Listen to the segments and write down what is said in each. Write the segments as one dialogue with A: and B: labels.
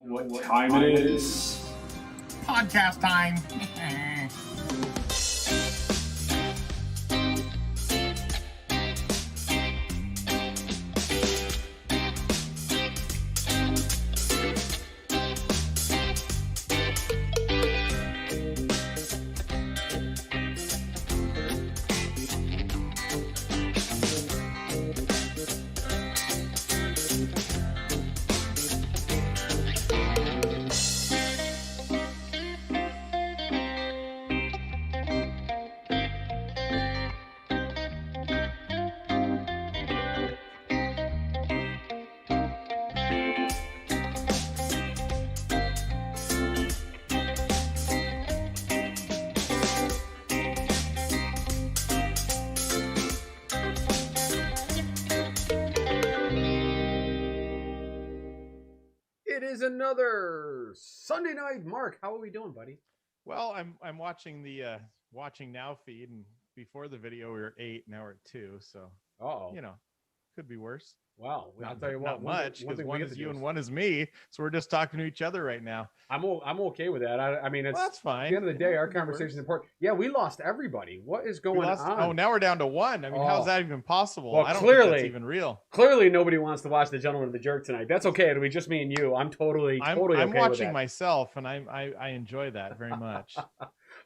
A: What time it is?
B: Podcast time.
C: It is another Sunday night. Mark, how are we doing, buddy?
D: Well, I'm watching the watching now feed, and before the video we were at 8, now we're at 2, so could be worse.
C: Wow, I'll tell you what,
D: not much, because one is you and one is me, so we're just talking to each other right now.
C: I'm okay with that. I mean,
D: that's fine.
C: At the end of the day, our conversation is important. Yeah, we lost everybody. What is going on?
D: Oh, now we're down to 1. I mean, how's that even possible?
C: Well,
D: I don't
C: clearly,
D: think that's even real.
C: Clearly, nobody wants to watch The Gentleman of the Jerk tonight. That's okay. It'll be just me and you. I'm totally
D: I'm
C: okay with
D: watching
C: that.
D: myself, and I enjoy that very much.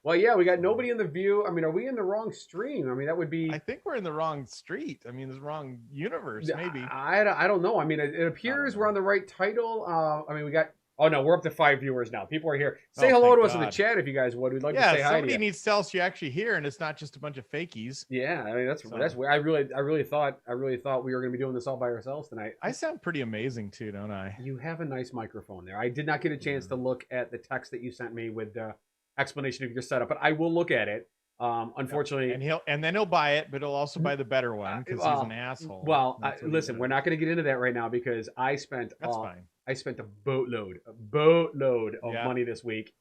C: Well, yeah, we got nobody in the view. I mean, are we in the wrong stream? I mean, that would be...
D: I think we're in the wrong street. I mean, the wrong universe, maybe.
C: I don't know. I mean, it appears we're on the right title. I mean, we got... Oh, no, we're up to 5 viewers now. People are here. Say hello to us in the chat if you guys would. We'd like to say hi to you.
D: Yeah, somebody needs to tell us you're actually here, and it's not just a bunch of fakies.
C: Yeah, I mean, that's weird. I really thought we were going to be doing this all by ourselves tonight.
D: I sound pretty amazing, too, don't I?
C: You have a nice microphone there. I did not get a chance to look at the text that you sent me with the explanation of your setup, but I will look at it. Unfortunately,
D: and then he'll buy it, but he'll also buy the better one because he's an asshole.
C: Well, listen, we're not going to get into that right now because I spent
D: fine.
C: I spent a boatload of money this week.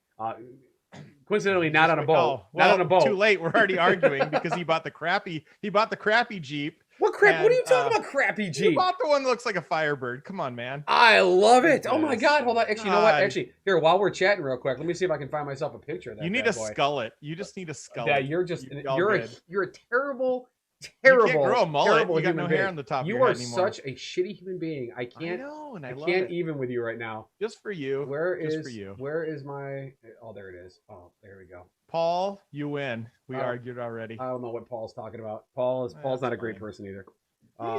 C: Coincidentally, not on a boat. Not on a boat.
D: Too late. We're already arguing because he bought the crappy Jeep.
C: What crap? What are you talking about? Crappy Jeep?
D: You bought the one that looks like a Firebird. Come on, man.
C: I love it. Oh my God! Hold on. Actually, you know what? Actually, here, while we're chatting real quick, let me see if I can find myself a picture of that.
D: You need to skull it. You just need to skull it.
C: Yeah, you're a terrible.
D: You can't grow a mullet. You got no hair on the top of your head anymore.
C: You are such a shitty human being. I can't.
D: I know, and I love
C: can't
D: it.
C: even with you right now.
D: Just for you.
C: Where is my? Oh, there it is. Oh, there we go.
D: Paul, you win. We argued already.
C: I don't know what Paul's talking about. Paul's not a great person either.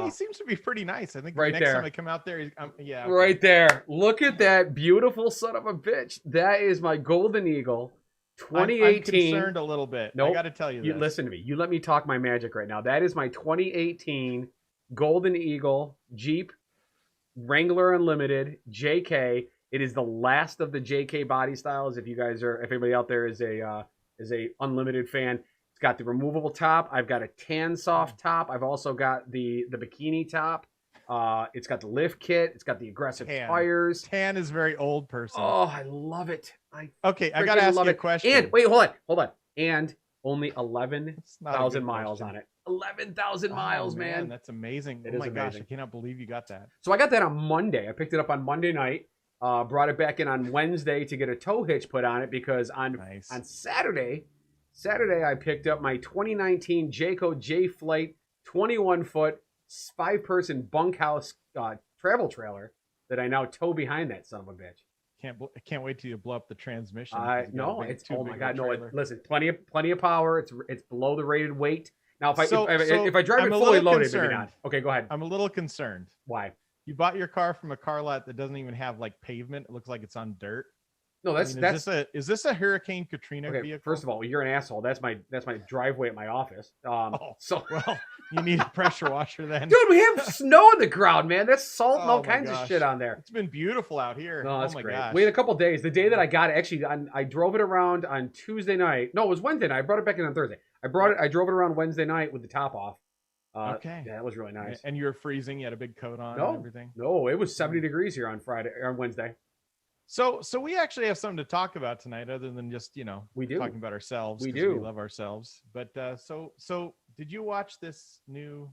D: He seems to be pretty nice. I think
C: right
D: next
C: there.
D: time I come out there, okay.
C: Right there. Look at that beautiful son of a bitch. That is my Golden Eagle. 2018.
D: I'm concerned a little bit.
C: Nope.
D: I got to tell you this.
C: Listen to me. You let me talk my magic right now. That is my 2018 Golden Eagle Jeep Wrangler Unlimited JK. It is the last of the JK body styles. If anybody out there is a Unlimited fan, it's got the removable top. I've got a tan soft top. I've also got the bikini top. It's got the lift kit. It's got the aggressive tires.
D: Tan is very old person.
C: Oh, I love it. I got
D: to ask you a question.
C: And wait, hold on. And only 11,000 miles on it. 11,000 miles, man.
D: That's amazing.
C: Oh my gosh,
D: I cannot believe you got that.
C: So I got that on Monday. I picked it up on Monday night. Brought it back in on Wednesday to get a tow hitch put on it because on Saturday I picked up my 2019 Jayco J-Flight 21-foot 5-person bunkhouse travel trailer that I now tow behind that son of a bitch.
D: I can't wait till you blow up the transmission.
C: Oh my God, no! Listen, plenty of power. It's below the rated weight. Now, if I drive it fully loaded, maybe not. Okay, go ahead.
D: I'm a little concerned.
C: Why?
D: You bought your car from a car lot that doesn't even have like pavement. It looks like it's on dirt.
C: No, is
D: this a Hurricane Katrina vehicle?
C: First of all, you're an asshole. That's my driveway at my office.
D: Well, you need a pressure washer then.
C: Dude, we have snow on the ground, man. That's salt and all kinds of shit on there.
D: It's been beautiful out here.
C: No, that's
D: great.
C: Gosh. We had a couple days. The day that I got it, actually, I drove it around on Tuesday night. No, it was Wednesday night. I brought it back in on Thursday. I drove it around Wednesday night with the top off.
D: Okay.
C: Yeah, that was really nice.
D: And you were freezing. You had a big coat on and everything.
C: No, it was 70 degrees here on Wednesday.
D: So we actually have something to talk about tonight, other than just talking about ourselves. We love ourselves. But so did you watch this new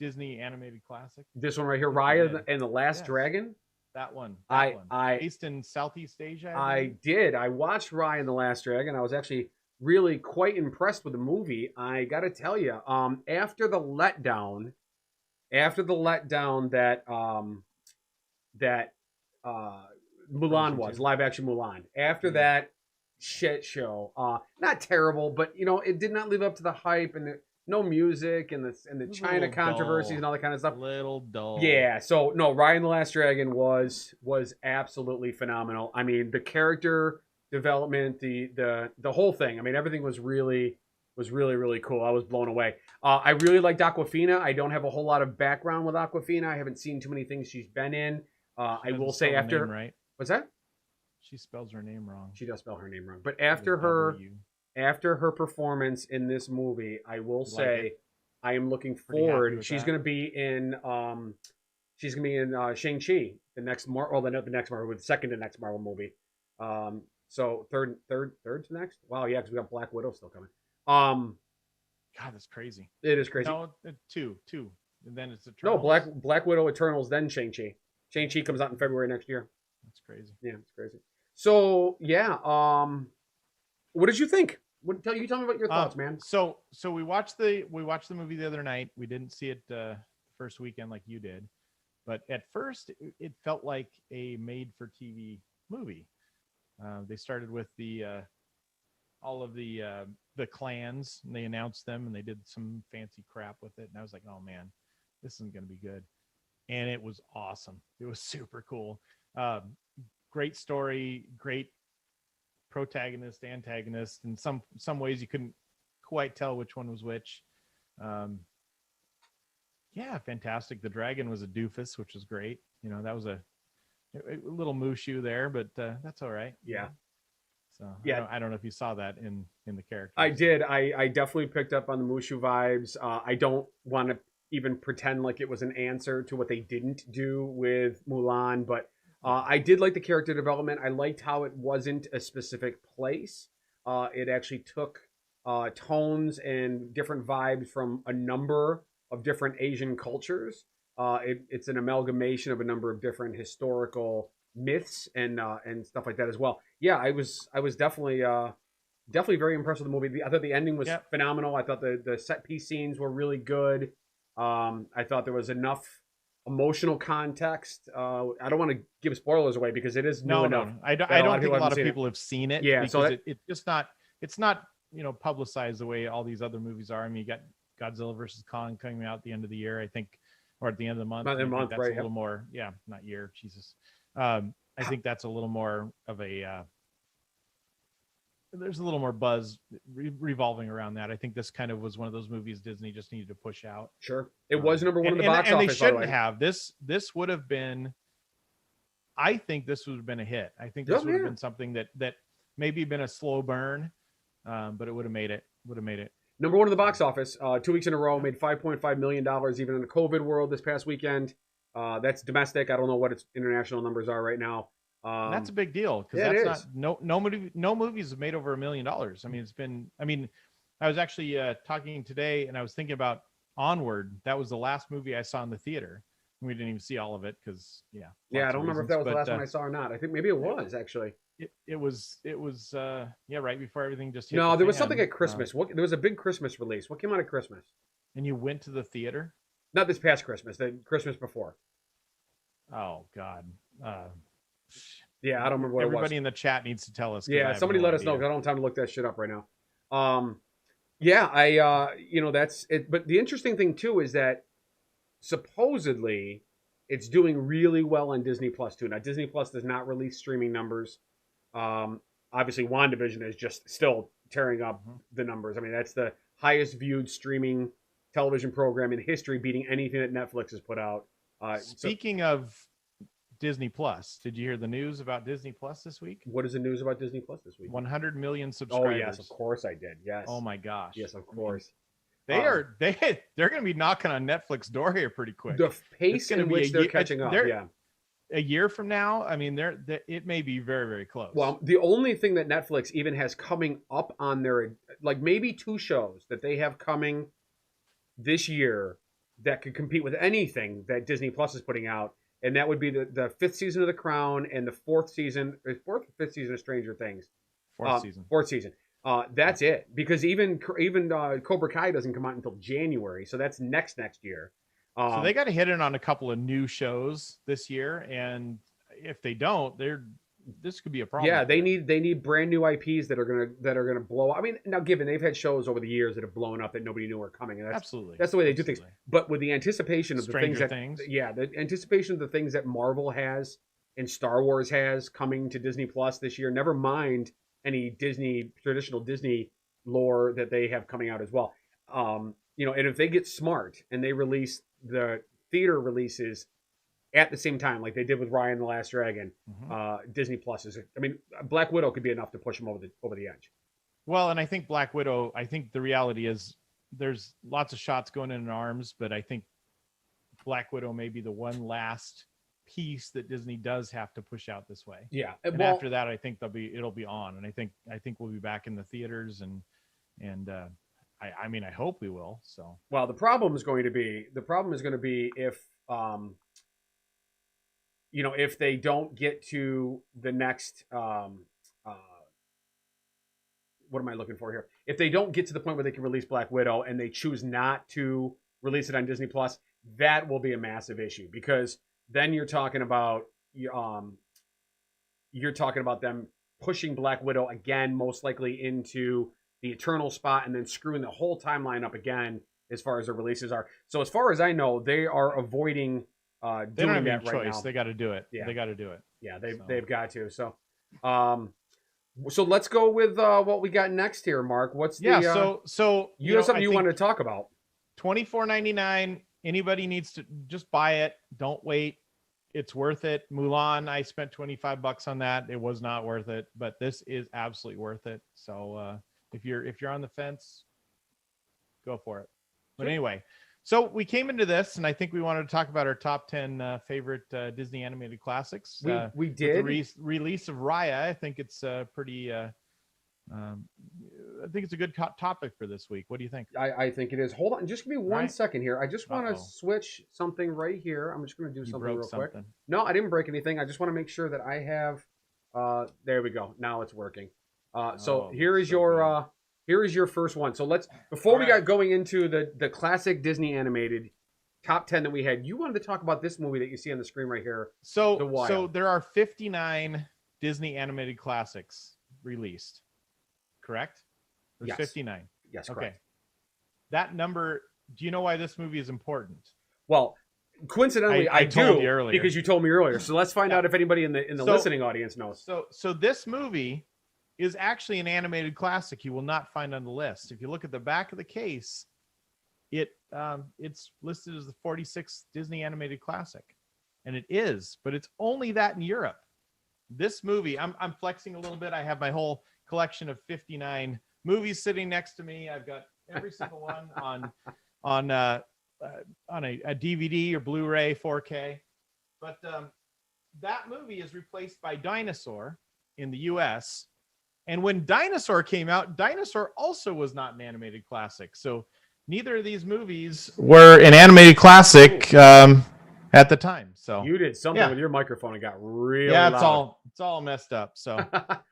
D: Disney animated classic?
C: This one right here, Raya and the Last Dragon.
D: That one. Based in Southeast Asia.
C: I did. I watched Raya and the Last Dragon. I was actually really quite impressed with the movie. I got to tell you, after the letdown that Mulan was live action Mulan. After that shit show, not terrible, but it did not live up to the hype and no music and the China controversies and all that kind of stuff.
D: Little dull.
C: Yeah. So no, Raya and the Last Dragon was absolutely phenomenal. I mean, the character development, the whole thing. I mean, everything was really cool. I was blown away. I really liked Awkwafina. I don't have a whole lot of background with Awkwafina. I haven't seen too many things she's been in. I will say after
D: name right.
C: What's that?
D: She spells her name wrong.
C: She does spell her name wrong. But after her performance in this movie, I will say I am looking forward. She's going to be in Shang-Chi, the next the second to next Marvel movie. So third to next. Wow, yeah, because we got Black Widow still coming.
D: God, that's crazy.
C: It is crazy.
D: No, two, and then it's Eternals.
C: No, Black Widow, Eternals, then Shang-Chi. Shang-Chi comes out in February next year.
D: That's crazy.
C: Yeah, it's crazy. So yeah, what did you think? Tell me about your thoughts, man.
D: So we watched the movie the other night. We didn't see it the first weekend like you did, but at first it felt like a made-for-TV movie. They started with all of the clans, and they announced them, and they did some fancy crap with it, and I was like, oh man, this isn't going to be good. And it was awesome. It was super cool. Great story, great protagonist, antagonist. In some ways you couldn't quite tell which one was which. Yeah, fantastic. The dragon was a doofus, which was great. That was a little Mushu there, but that's all right.
C: Yeah.
D: So yeah, I don't know if you saw that in the character.
C: I did. I definitely picked up on the Mushu vibes. I don't want to even pretend like it was an answer to what they didn't do with Mulan, but I did like the character development. I liked how it wasn't a specific place. It actually took tones and different vibes from a number of different Asian cultures. It's an amalgamation of a number of different historical myths and stuff like that as well. Yeah, I was definitely very impressed with the movie. I thought the ending was phenomenal. I thought the set piece scenes were really good. I thought there was enough emotional context. I don't want to give spoilers away because it is new enough.
D: I don't think a lot of people have seen it.
C: Yeah,
D: because it's just not. It's not publicized the way all these other movies are. I mean, you got Godzilla versus Kong coming out at the end of the year, I think, or at the end of the month.
C: Not the month,
D: that's
C: right?
D: A little more. Yeah, not year. Jesus. I think that's a little more of a. There's a little more buzz revolving around that. I think this kind of was one of those movies Disney just needed to push out.
C: Sure. It was number one in the box office.
D: And they shouldn't have. This would have been, I think this would have been a hit. I think this would have been something that maybe been a slow burn, but it would have made it.
C: Number one in the box office, 2 weeks in a row, made $5.5 million, even in the COVID world this past weekend. That's domestic. I don't know what its international numbers are right now.
D: That's a big deal because that's not no movies have made over $1 million. I mean, I was actually talking today and I was thinking about Onward. That was the last movie I saw in the theater. We didn't even see all of it because
C: I don't remember if that was the last one I saw or not. I think maybe it was actually.
D: It was right before everything just hit.
C: No, there was something at Christmas. There was a big Christmas release. What came out at Christmas?
D: And you went to the theater?
C: Not this past Christmas. The Christmas before.
D: Oh God.
C: Yeah, I don't remember what
D: Everybody in the chat needs to tell us.
C: Yeah, somebody let us know because I don't have time to look that shit up right now. That's it. But the interesting thing too is that supposedly it's doing really well on Disney Plus too. Now Disney Plus does not release streaming numbers. Obviously, WandaVision is just still tearing up the numbers. I mean, that's the highest viewed streaming television program in history, beating anything that Netflix has put out.
D: Speaking of Disney Plus, did you hear the news about Disney Plus this week?
C: What is the news about Disney Plus this week?
D: 100 million subscribers.
C: Oh yes, of course I did. Yes.
D: Oh my gosh.
C: Yes, of course.
D: They're going to be knocking on Netflix door here pretty quick.
C: The pace in which they're catching up. Yeah.
D: A year from now, I mean, it may be very, very close.
C: Well, the only thing that Netflix even has coming up on their, like maybe 2 shows that they have coming this year that could compete with anything that Disney Plus is putting out and that would be the 5th season of The Crown and the 4th or 5th season of Stranger Things.
D: Fourth season.
C: 4th season. That's it, because even Cobra Kai doesn't come out until January, so that's next year.
D: So they got to hit in on a couple of new shows this year, and if they don't, this could be a problem.
C: Yeah, they need brand new IPs that are gonna blow up. I mean, now given they've had shows over the years that have blown up that nobody knew were coming, and that's the way they do things. But with the anticipation of
D: Stranger
C: the anticipation of the things that Marvel has and Star Wars has coming to Disney Plus this year, never mind any traditional Disney lore that they have coming out as well. And if they get smart and they release the theater releases at the same time, like they did with Raya and the Last Dragon, Disney Plus is. I mean, Black Widow could be enough to push them over the edge.
D: Well, and I think Black Widow. I think the reality is there's lots of shots going in arms, but I think Black Widow may be the one last piece that Disney does have to push out this way.
C: Yeah,
D: and after that, I think it'll be on, and I think we'll be back in the theaters, and I mean, I hope we will. So,
C: well, the problem is going to be if if they don't get to the next what am I looking for here? If they don't get to the point where they can release Black Widow and they choose not to release it on Disney Plus, that will be a massive issue, because then you're talking about them pushing Black Widow again, most likely into the Eternal spot, and then screwing the whole timeline up again as far as the releases are. So as far as I know, they are avoiding
D: they don't have
C: that
D: any
C: right
D: choice.
C: now.
D: They got to do it.
C: Yeah.
D: They got to do it.
C: Yeah, they've got to. So, so let's go with what we got next here, Mark. What's the
D: so
C: you have something you wanted to talk about?
D: $24.99. Anybody needs to just buy it. Don't wait. It's worth it. Mulan, I spent $25 on that. It was not worth it, but this is absolutely worth it. So if you're on the fence, go for it. But anyway, so we came into this, and I think we wanted to talk about our top 10 favorite Disney animated classics.
C: We did.
D: With the release of Raya, I think it's pretty. I think it's a good topic for this week. What do you think?
C: I think it is. Hold on, just give me one second here. I just want to switch something right here. I'm just going to do something real quick. No, I didn't break anything. I just want to make sure that I have. There we go. Now it's working. So here is your first one. So before we got going into the classic Disney animated top 10 that we had, you wanted to talk about this movie that you see on the screen right here.
D: So there are 59 Disney animated classics released. Correct? There's 59.
C: Yes,
D: okay.
C: correct.
D: That number, do you know why this movie is important?
C: Well, coincidentally, I
D: told
C: do,
D: you earlier.
C: because you told me earlier. So let's find out if anybody in the listening audience knows.
D: So this movie is actually an animated classic you will not find on the list. If you look at the back of the case, it's listed as the 46th Disney animated classic. And it is, but it's only that in Europe. This movie, I'm flexing a little bit. I have my whole collection of 59 movies sitting next to me. I've got every single one on a DVD or Blu-ray 4K. But that movie is replaced by Dinosaur in the US. And when Dinosaur came out, Dinosaur also was not an animated classic. So neither of these movies were an animated classic at the time. So
C: you did something with your microphone and got really loud.
D: It's all messed up. So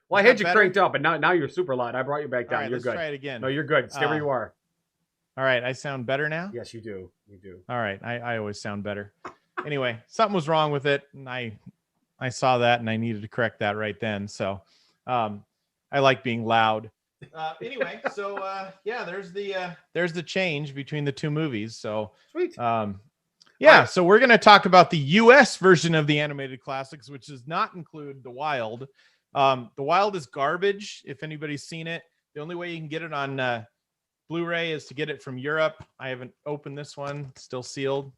C: well, I had you cranked up, and now you're super loud. I brought you back down.
D: All right,
C: you're
D: let's
C: good.
D: Try it again.
C: No, you're good. Stay where you are.
D: All right, I sound better now?
C: Yes, you do. You do.
D: All right, I always sound better. Anyway, something was wrong with it, and I saw that, and I needed to correct that right then. So I like being loud. Anyway, so there's the change between the two movies. So
C: sweet.
D: So we're going to talk about the U.S. version of the animated classics, which does not include The Wild. The Wild is garbage. If anybody's seen it, the only way you can get it on Blu-ray is to get it from Europe. I haven't opened this one; it's still sealed.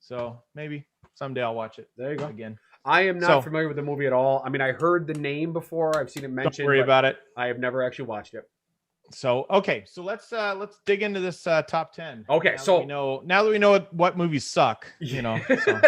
D: So maybe someday I'll watch it.
C: There you go.
D: Again.
C: I am not familiar with the movie at all. I mean, I heard the name before. I've seen it mentioned.
D: Don't worry about it.
C: I have never actually watched it.
D: So so let's dig into this top 10.
C: Okay,
D: now that we know what movies suck,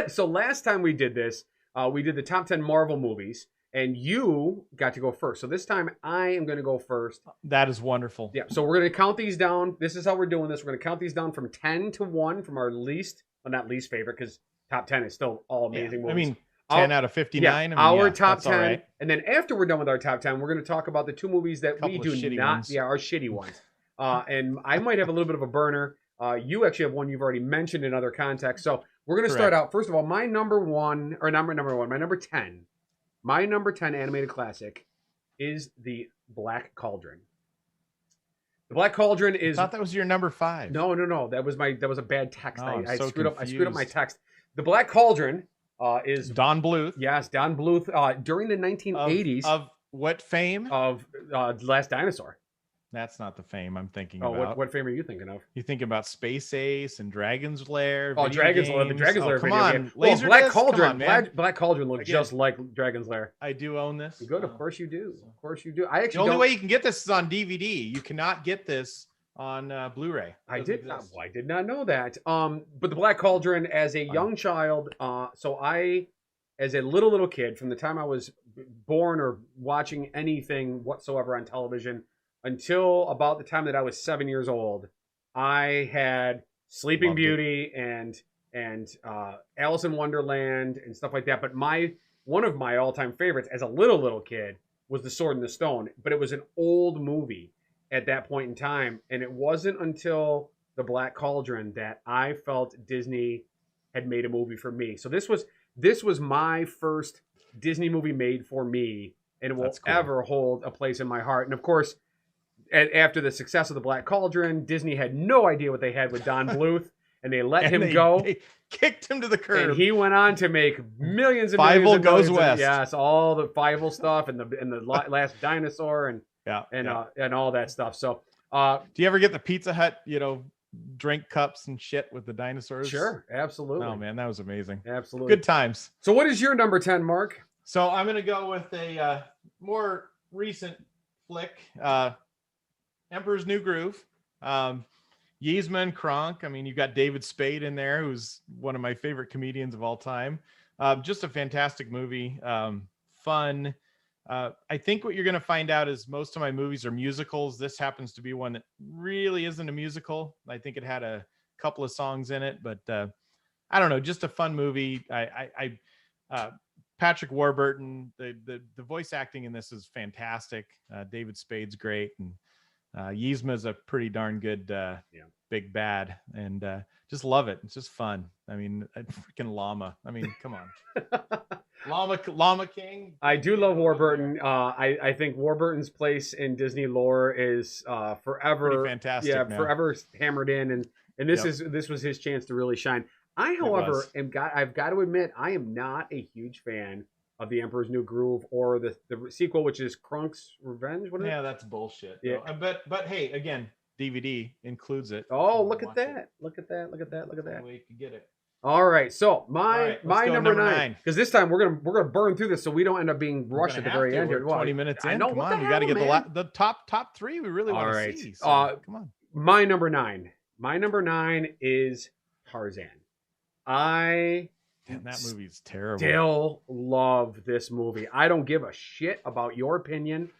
C: So last time we did this, we did the top 10 Marvel movies, and you got to go first. So this time I am going to go first.
D: That is wonderful.
C: Yeah. So we're going to count these down. This is how we're doing this. We're going to count these down from 10 to 1 from our not least favorite, because top 10 is still all amazing
D: I
C: movies.
D: mean, 10 out of 59.
C: Yeah,
D: I mean,
C: our
D: yeah,
C: top
D: that's
C: 10.
D: all right.
C: And then after we're done with our top 10, we're going to talk about the two movies that we
D: Couple of
C: do
D: shitty
C: not.
D: ones.
C: Yeah, our shitty ones. And I might have a little bit of a burner. You actually have one you've already mentioned in other contexts. So we're going to start out. First of all, my number 10 animated classic is The Black Cauldron. The Black Cauldron is.
D: I thought that was your number 5.
C: No. That was a bad text.
D: Oh,
C: I
D: so
C: screwed up. I screwed up my
D: confused.
C: text. The Black Cauldron is
D: Don Bluth.
C: Yes, Don Bluth. During the 1980s
D: Of what fame?
C: of Last Dinosaur.
D: That's not the fame I'm thinking
C: Oh,
D: about.
C: what fame are you thinking of?
D: You think about Space Ace and Dragon's Lair.
C: Oh, Dragon's Lair. The Dragon's Lair
D: Come
C: video
D: on,
C: game. Well,
D: Laserdisc?
C: Black Cauldron.
D: Come on, man.
C: Black Cauldron looks
D: Again.
C: just like Dragon's Lair.
D: I do own this.
C: Good, of course you do. Of course you do. I
D: The
C: actually
D: only
C: don't.
D: way you can get this is on DVD. You cannot get this on Blu-ray.
C: I
D: Doesn't
C: did not.
D: exist.
C: I did not know that. But the Black Cauldron, as a young child, as a little kid, from the time I was born or watching anything whatsoever on television until about the time that I was 7 years old, I had Sleeping
D: Loved
C: Beauty and Alice in Wonderland and stuff like that. But one of my all-time favorites as a little kid was The Sword and the Stone. But it was an old movie at that point in time, and it wasn't until The Black Cauldron that I felt Disney had made a movie for me. So this was my first Disney movie made for me, and it will
D: That's cool.
C: ever hold a place in my heart. And of course, after the success of The Black Cauldron, Disney had no idea what they had with Don Bluth, and they let him go.
D: They kicked him to the curb.
C: And he went on to make millions and
D: Fievel
C: millions and
D: Goes
C: millions of-
D: West.
C: yes, all the Fievel stuff and the Last Dinosaur and all that stuff. So,
D: do you ever get the Pizza Hut, drink cups and shit with the dinosaurs?
C: sure, absolutely.
D: Oh man, that was amazing.
C: Absolutely.
D: Good times.
C: So, what is your number 10, Mark?
D: So I'm gonna go with a more recent flick, Emperor's New Groove. Yzma and Kronk. I mean, you've got David Spade in there, who's one of my favorite comedians of all time. Just a fantastic movie. Fun. I think what you're going to find out is most of my movies are musicals. This happens to be one that really isn't a musical. I think it had a couple of songs in it, but I don't know, just a fun movie. Patrick Warburton, the voice acting in this is fantastic. David Spade's great, and Yzma's a pretty darn good big bad, and just love it. It's just fun. I mean, a freaking llama. I mean, come on. Llama King.
C: I do love Warburton. I think Warburton's place in Disney lore is forever
D: Pretty fantastic.
C: Yeah,
D: now.
C: forever hammered in, and this was his chance to really shine. However, I've got to admit, I am not a huge fan of The Emperor's New Groove or the sequel, which is Kronk's Revenge. What is it?
D: That's bullshit.
C: Yeah.
D: But hey, again, DVD includes it.
C: Oh,
D: So
C: look at
D: watch
C: that!
D: it.
C: Look at that! Look at that! Look at
D: That's
C: that!
D: the way you can get it.
C: All right, so my
D: right, let's go
C: number
D: number
C: 9,
D: 9.
C: because this time we're gonna burn through this so we don't end up being
D: We're
C: rushed
D: gonna
C: at the
D: have
C: very
D: to.
C: end
D: We're
C: here. Well,
D: 20 minutes in.
C: I know,
D: Come
C: what the
D: on, we got to
C: hell,
D: get
C: man?
D: the top 3. We really want
C: All
D: to
C: right.
D: see. So, come on.
C: My number 9. My number 9 is Tarzan. I
D: Damn, that movie's terrible.
C: still love this movie. I don't give a shit about your opinion.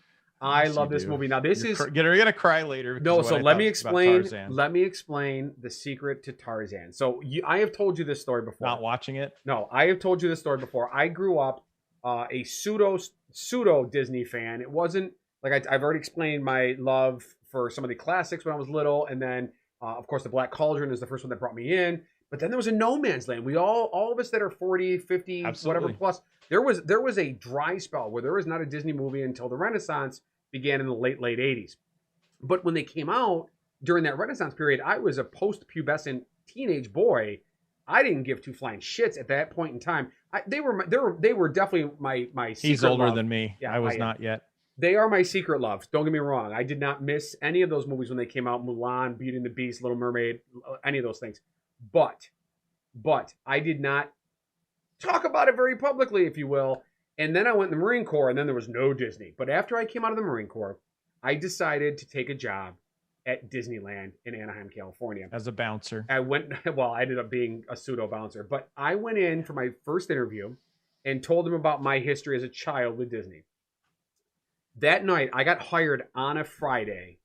C: I
D: Yes,
C: love
D: you
C: this
D: do.
C: movie. Now this is
D: You're gonna cry later. because
C: no.
D: of what
C: So
D: I
C: let
D: thought
C: me
D: about
C: explain.
D: Tarzan.
C: Let me explain the secret to Tarzan. So I have told you this story before.
D: Not watching it.
C: No, I have told you this story before. I grew up a pseudo Disney fan. It wasn't like I've already explained my love for some of the classics when I was little, and then of course the Black Cauldron is the first one that brought me in. But then there was a no man's land. We all of us that are 40, 50,
D: Absolutely.
C: whatever plus, there was a dry spell where there was not a Disney movie until the Renaissance began in the late 80s. But when they came out during that Renaissance period, I was a post-pubescent teenage boy. I didn't give two flying shits at that point in time. They were definitely my secret
D: He's older
C: love.
D: than me.
C: Yeah,
D: I was
C: I am.
D: not yet.
C: They are my secret loves. Don't get me wrong. I did not miss any of those movies when they came out. Mulan, Beauty and the Beast, Little Mermaid, any of those things. But I did not talk about it very publicly, if you will. And then I went in the Marine Corps, and then there was no Disney. But after I came out of the Marine Corps, I decided to take a job at Disneyland in Anaheim, California.
D: As a bouncer.
C: I ended up being a pseudo bouncer, but I went in for my first interview and told them about my history as a child with Disney. That night, I got hired on a Friday,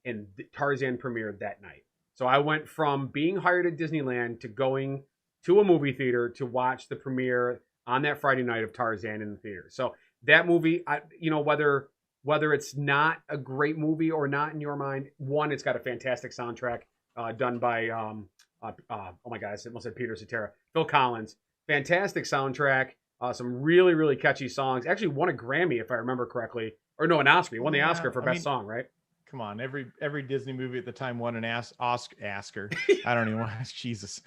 C: and Tarzan premiered that night. So I went from being hired at Disneyland to going to a movie theater to watch the premiere on that Friday night of Tarzan in the theater. So that movie, whether it's not a great movie or not in your mind, one, it's got a fantastic soundtrack done by oh my God, I almost said Peter Cetera, Phil Collins. Fantastic soundtrack. Some really, really catchy songs. Actually won a Grammy, if I remember correctly. Or no, an Oscar. He won the Oscar for Best Song, right?
D: Come on, every Disney movie at the time won an Oscar. I don't even want. Jesus,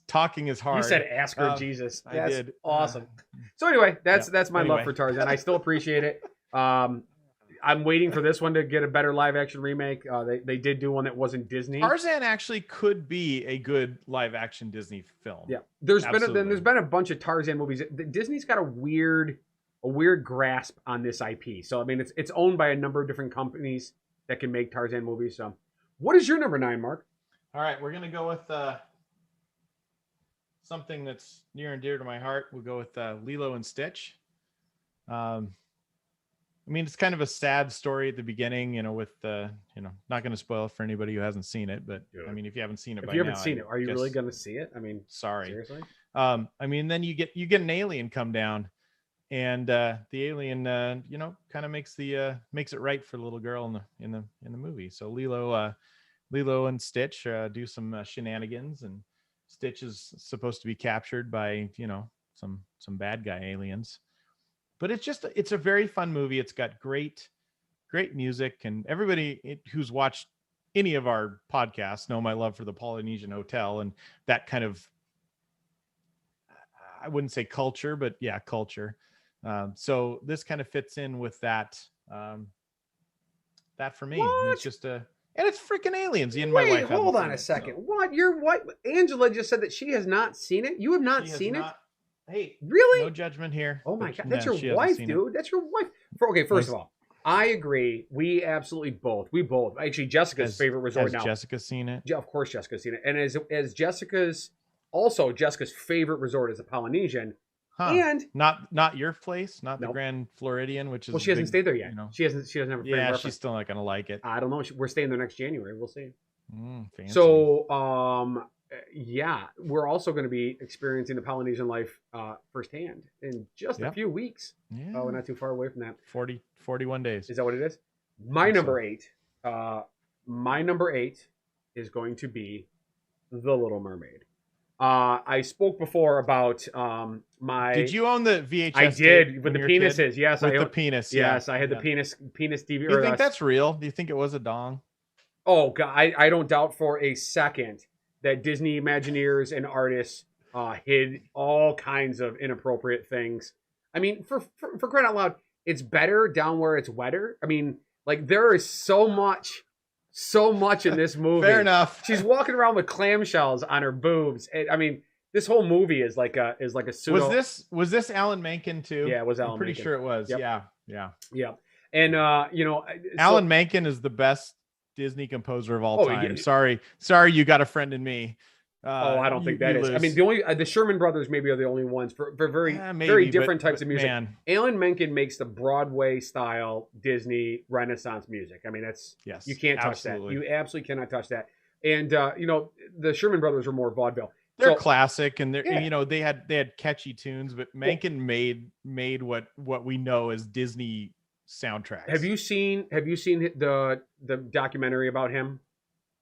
D: talking is hard.
C: You said Oscar, Jesus.
D: I did.
C: Awesome. So anyway, that's my love for Tarzan. I still appreciate it. I'm waiting for this one to get a better live action remake. They did do one that wasn't Disney.
D: Tarzan actually could be a good live action Disney film.
C: Yeah, there's been a bunch of Tarzan movies. Disney's got a weird grasp on this IP. So I mean, it's owned by a number of different companies that can make Tarzan movies. So, what is your number 9, Mark?
D: All right, we're gonna go with something that's near and dear to my heart. We'll go with Lilo and Stitch. I mean, it's kind of a sad story at the beginning, with not going to spoil it for anybody who hasn't seen it, but I mean, if you haven't seen it,
C: are you really going to see it? I mean,
D: sorry.
C: Seriously?
D: I mean, then you get an alien come down, and the alien, kind of makes it right for the little girl in the movie. So Lilo and Stitch do some shenanigans, and Stitch is supposed to be captured by some bad guy aliens. But it's a very fun movie. It's got great music, and everybody who's watched any of our podcasts know my love for the Polynesian Hotel and that kind of, I wouldn't say culture, but yeah, culture. So this kind of fits in with that. That for me, and it's just and it's freaking aliens. My wife.
C: Hold on a second. So. What? Your wife Angela just said that she has not seen it. You have not seen it.
D: Hey,
C: really?
D: No judgment here.
C: Oh my God, that's your wife, dude. That's your wife. First of all, I agree. We both. Actually, Jessica's favorite resort now.
D: Has Jessica seen it?
C: Of course, Jessica's seen it. And as Jessica's favorite resort is a Polynesian.
D: Huh. And not your place, not the Grand Floridian, which is
C: she hasn't stayed there yet. She doesn't have a
D: yeah, she's still not gonna like it.
C: I don't know. We're staying there next January. We'll see.
D: Fancy.
C: So yeah, we're also going to be experiencing the Polynesian life firsthand in just a few weeks.
D: Yeah.
C: Oh, we're not too far away from that.
D: 41 days.
C: Is that what it is? My number 8 is going to be The Little Mermaid. I spoke before about my.
D: Did you own the VHS?
C: I did with the penises. Yes,
D: with the penis.
C: Yes, I had the penis DVD.
D: Do you think that's real? Do you think it was a dong?
C: Oh God, I don't doubt for a second that Disney Imagineers and artists hid all kinds of inappropriate things. I mean, for crying out loud, it's better down where it's wetter. I mean, like there is so much in this movie.
D: Fair enough.
C: She's walking around with clamshells on her boobs. I mean, this whole movie is like a pseudo.
D: Was this Alan Menken too?
C: Yeah, it was Alan.
D: I'm pretty
C: Menken.
D: sure it was.
C: Yep.
D: Yeah.
C: And
D: Alan Menken is the best Disney composer of all time. Yeah. Sorry, you got a friend in me.
C: I don't think that is. I mean, the only the Sherman Brothers maybe are the only ones for very different types of music.
D: Man.
C: Alan Menken makes the Broadway style Disney Renaissance music. I mean, you can't touch that. You absolutely cannot touch that. And the Sherman Brothers are more vaudeville.
D: They're classic, and they had catchy tunes, but Menken made what we know as Disney soundtracks.
C: Have you seen the documentary about him?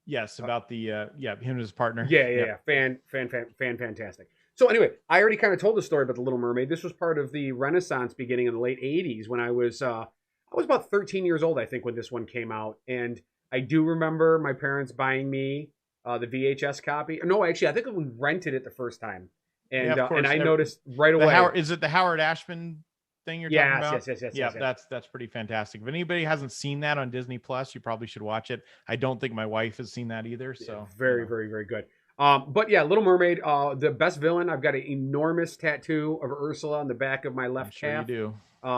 D: Yes, about the him and his partner.
C: Yeah. Fantastic. So anyway, I already kind of told the story about the Little Mermaid. This was part of the Renaissance beginning in the late 80s when I was about 13 years old, I think, when this one came out. And I do remember my parents buying me the VHS copy. No, actually, I think we rented it the first time. And and I noticed right away.
D: Is it the Howard Ashman thing you're talking about?
C: Yes.
D: Yeah, that's pretty fantastic. If anybody hasn't seen that on Disney Plus, you probably should watch it. I don't think my wife has seen that either. So
C: yeah, very good. But yeah, Little Mermaid, the best villain. I've got an enormous tattoo of Ursula on the back of my left calf.
D: You do.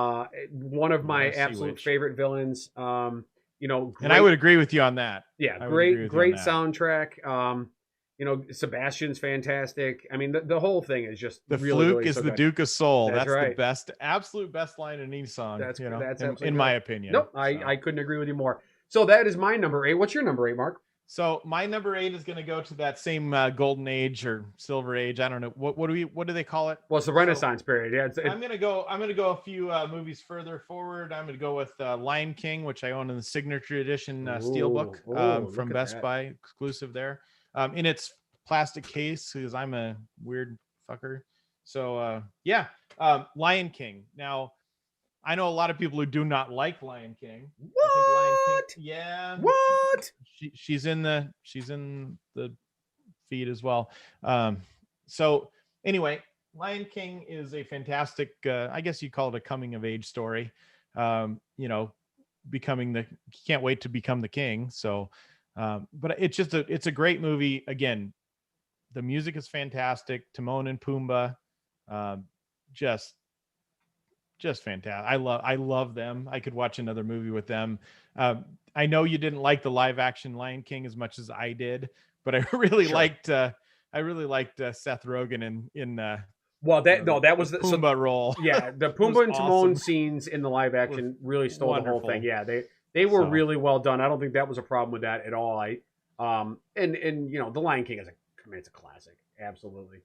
C: One of my absolute favorite villains. Great,
D: and I would agree with you on that.
C: Yeah, great soundtrack. Sebastian's fantastic. I mean, the whole thing is just
D: the
C: really,
D: fluke
C: really
D: is
C: so
D: the
C: good.
D: Duke of Soul.
C: That's right.
D: The best, absolute best line in any song.
C: That's
D: in
C: absolutely
D: my opinion.
C: Nope, I couldn't agree with you more. So that is my number 8. What's your number 8, Mark?
D: So my number 8 is going to go to that same golden age or silver age. I don't know what do they call it?
C: Well, it's the Renaissance period. Yeah,
D: I'm gonna go a few movies further forward. I'm gonna go with Lion King, which I own in the signature edition steelbook from Best Buy, exclusive there, in its plastic case because I'm a weird fucker. So Lion King. Now I know a lot of people who do not like Lion King.
C: What?
D: I think Lion King, yeah.
C: What?
D: She's in the feed as well. So anyway, Lion King is a fantastic, I guess you call it a coming of age story. Can't wait to become the king. So, but it's a great movie. Again, the music is fantastic. Timon and Pumbaa, just fantastic. I love them. I could watch another movie with them. I know you didn't like the live action Lion King as much as I did, but I really liked Seth Rogen in
C: that was the
D: Pumbaa role.
C: Yeah, the Pumbaa and Timon
D: awesome.
C: scenes in the live action really stole
D: Wonderful.
C: the whole thing. Yeah, they were really well done. I don't think that was a problem with that at all. And the Lion King it's a classic. Absolutely.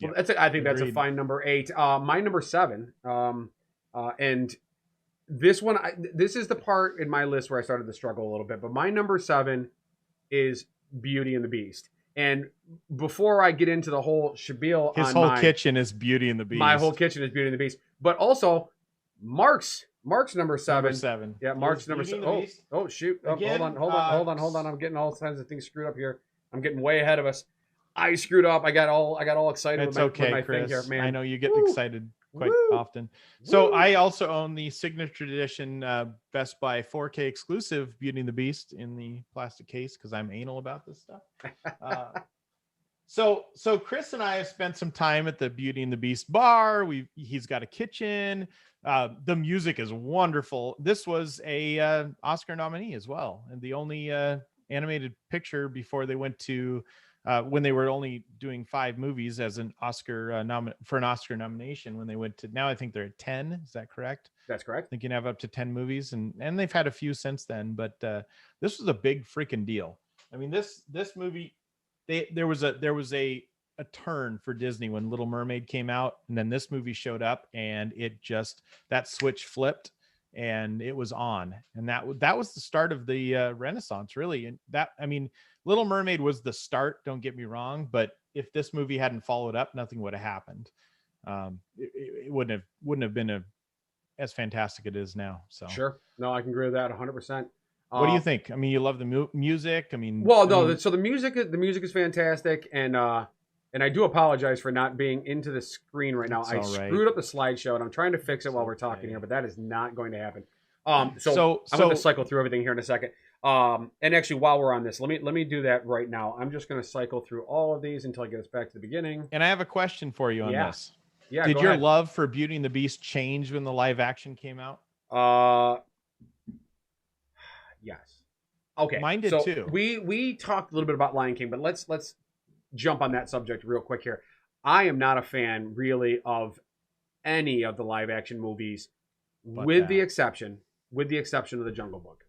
C: Well, I think that's a fine number 8. My number 7. And this one, this is the part in my list where I started to struggle a little bit. But my number 7 is Beauty and the Beast. And before I get into the whole spiel,
D: his whole kitchen is Beauty and the Beast.
C: My whole kitchen is Beauty and the Beast. But also, Mark's number 7.
D: Number 7.
C: Yeah, Mark's number 7. Oh shoot!
D: Again,
C: hold on. I'm getting all kinds of things screwed up here. I'm getting way ahead of us. I screwed up. I got all excited with my
D: Chris.
C: thing here, man.
D: I know you get excited quite often. So I also own the signature edition Best Buy 4K exclusive Beauty and the Beast in the plastic case because I'm anal about this stuff. So Chris and I have spent some time at the Beauty and the Beast bar. He's got a kitchen. The music is wonderful. This was a Oscar nominee as well, and the only animated picture before they went to when they were only doing 5 movies as an Oscar for an Oscar nomination. When they went to, now I think they're at 10. Is that correct?
C: That's correct.
D: They can have up to 10 movies, and they've had a few since then. But this was a big freaking deal. I mean, this movie, there was a turn for Disney when Little Mermaid came out, and then this movie showed up, and that switch flipped, and it was on, and that was the start of the Renaissance, really. And Little Mermaid was the start. Don't get me wrong, but if this movie hadn't followed up, nothing would have happened. It wouldn't have been as fantastic it is now. So
C: sure, no, I can agree with that 100%.
D: What do you think? I mean, you love the music. So
C: the music is fantastic, and I do apologize for not being into the screen right now. I screwed up the slideshow, and I'm trying to fix it while we're talking here, but that is not going to happen. So I'm going to cycle through everything here in a second. And actually, while we're on this, let me do that right now. I'm just going to cycle through all of these until I get us back to the beginning.
D: And I have a question for you on this.
C: Yeah.
D: Did your love for Beauty and the Beast change when the live action came out?
C: Yes. Okay.
D: Mine did too.
C: We talked a little bit about Lion King, but let's jump on that subject real quick here. I am not a fan really of any of the live action movies, with the exception of the Jungle Book.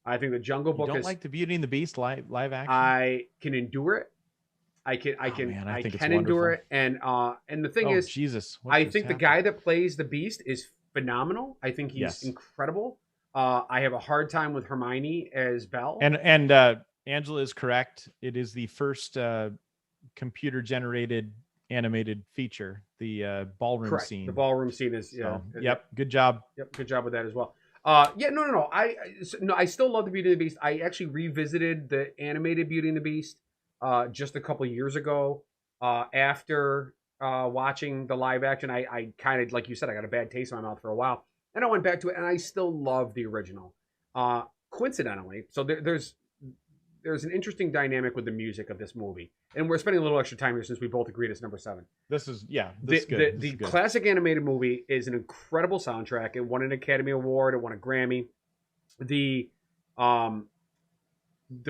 C: I think the Jungle Book
D: don't like the Beauty and the Beast live action.
C: I can endure it. I can endure it, and the thing is,
D: Jesus,
C: I think the guy that plays the Beast is phenomenal. I think he's incredible. I have a hard time with Hermione as Belle.
D: And Angela is correct. It is the first computer generated animated feature. The ballroom scene.
C: The ballroom scene is
D: Good job.
C: Yep, good job with that as well. No. I still love the Beauty and the Beast. I actually revisited the animated Beauty and the Beast just a couple years ago. After watching the live action, I kind of, like you said, I got a bad taste in my mouth for a while, and I went back to it, and I still love the original. Coincidentally, so there's an interesting dynamic with the music of this movie, and we're spending a little extra time here since we both agreed it's number 7.
D: This is good.
C: The classic animated movie is an incredible soundtrack. It won an Academy Award. It won a Grammy. The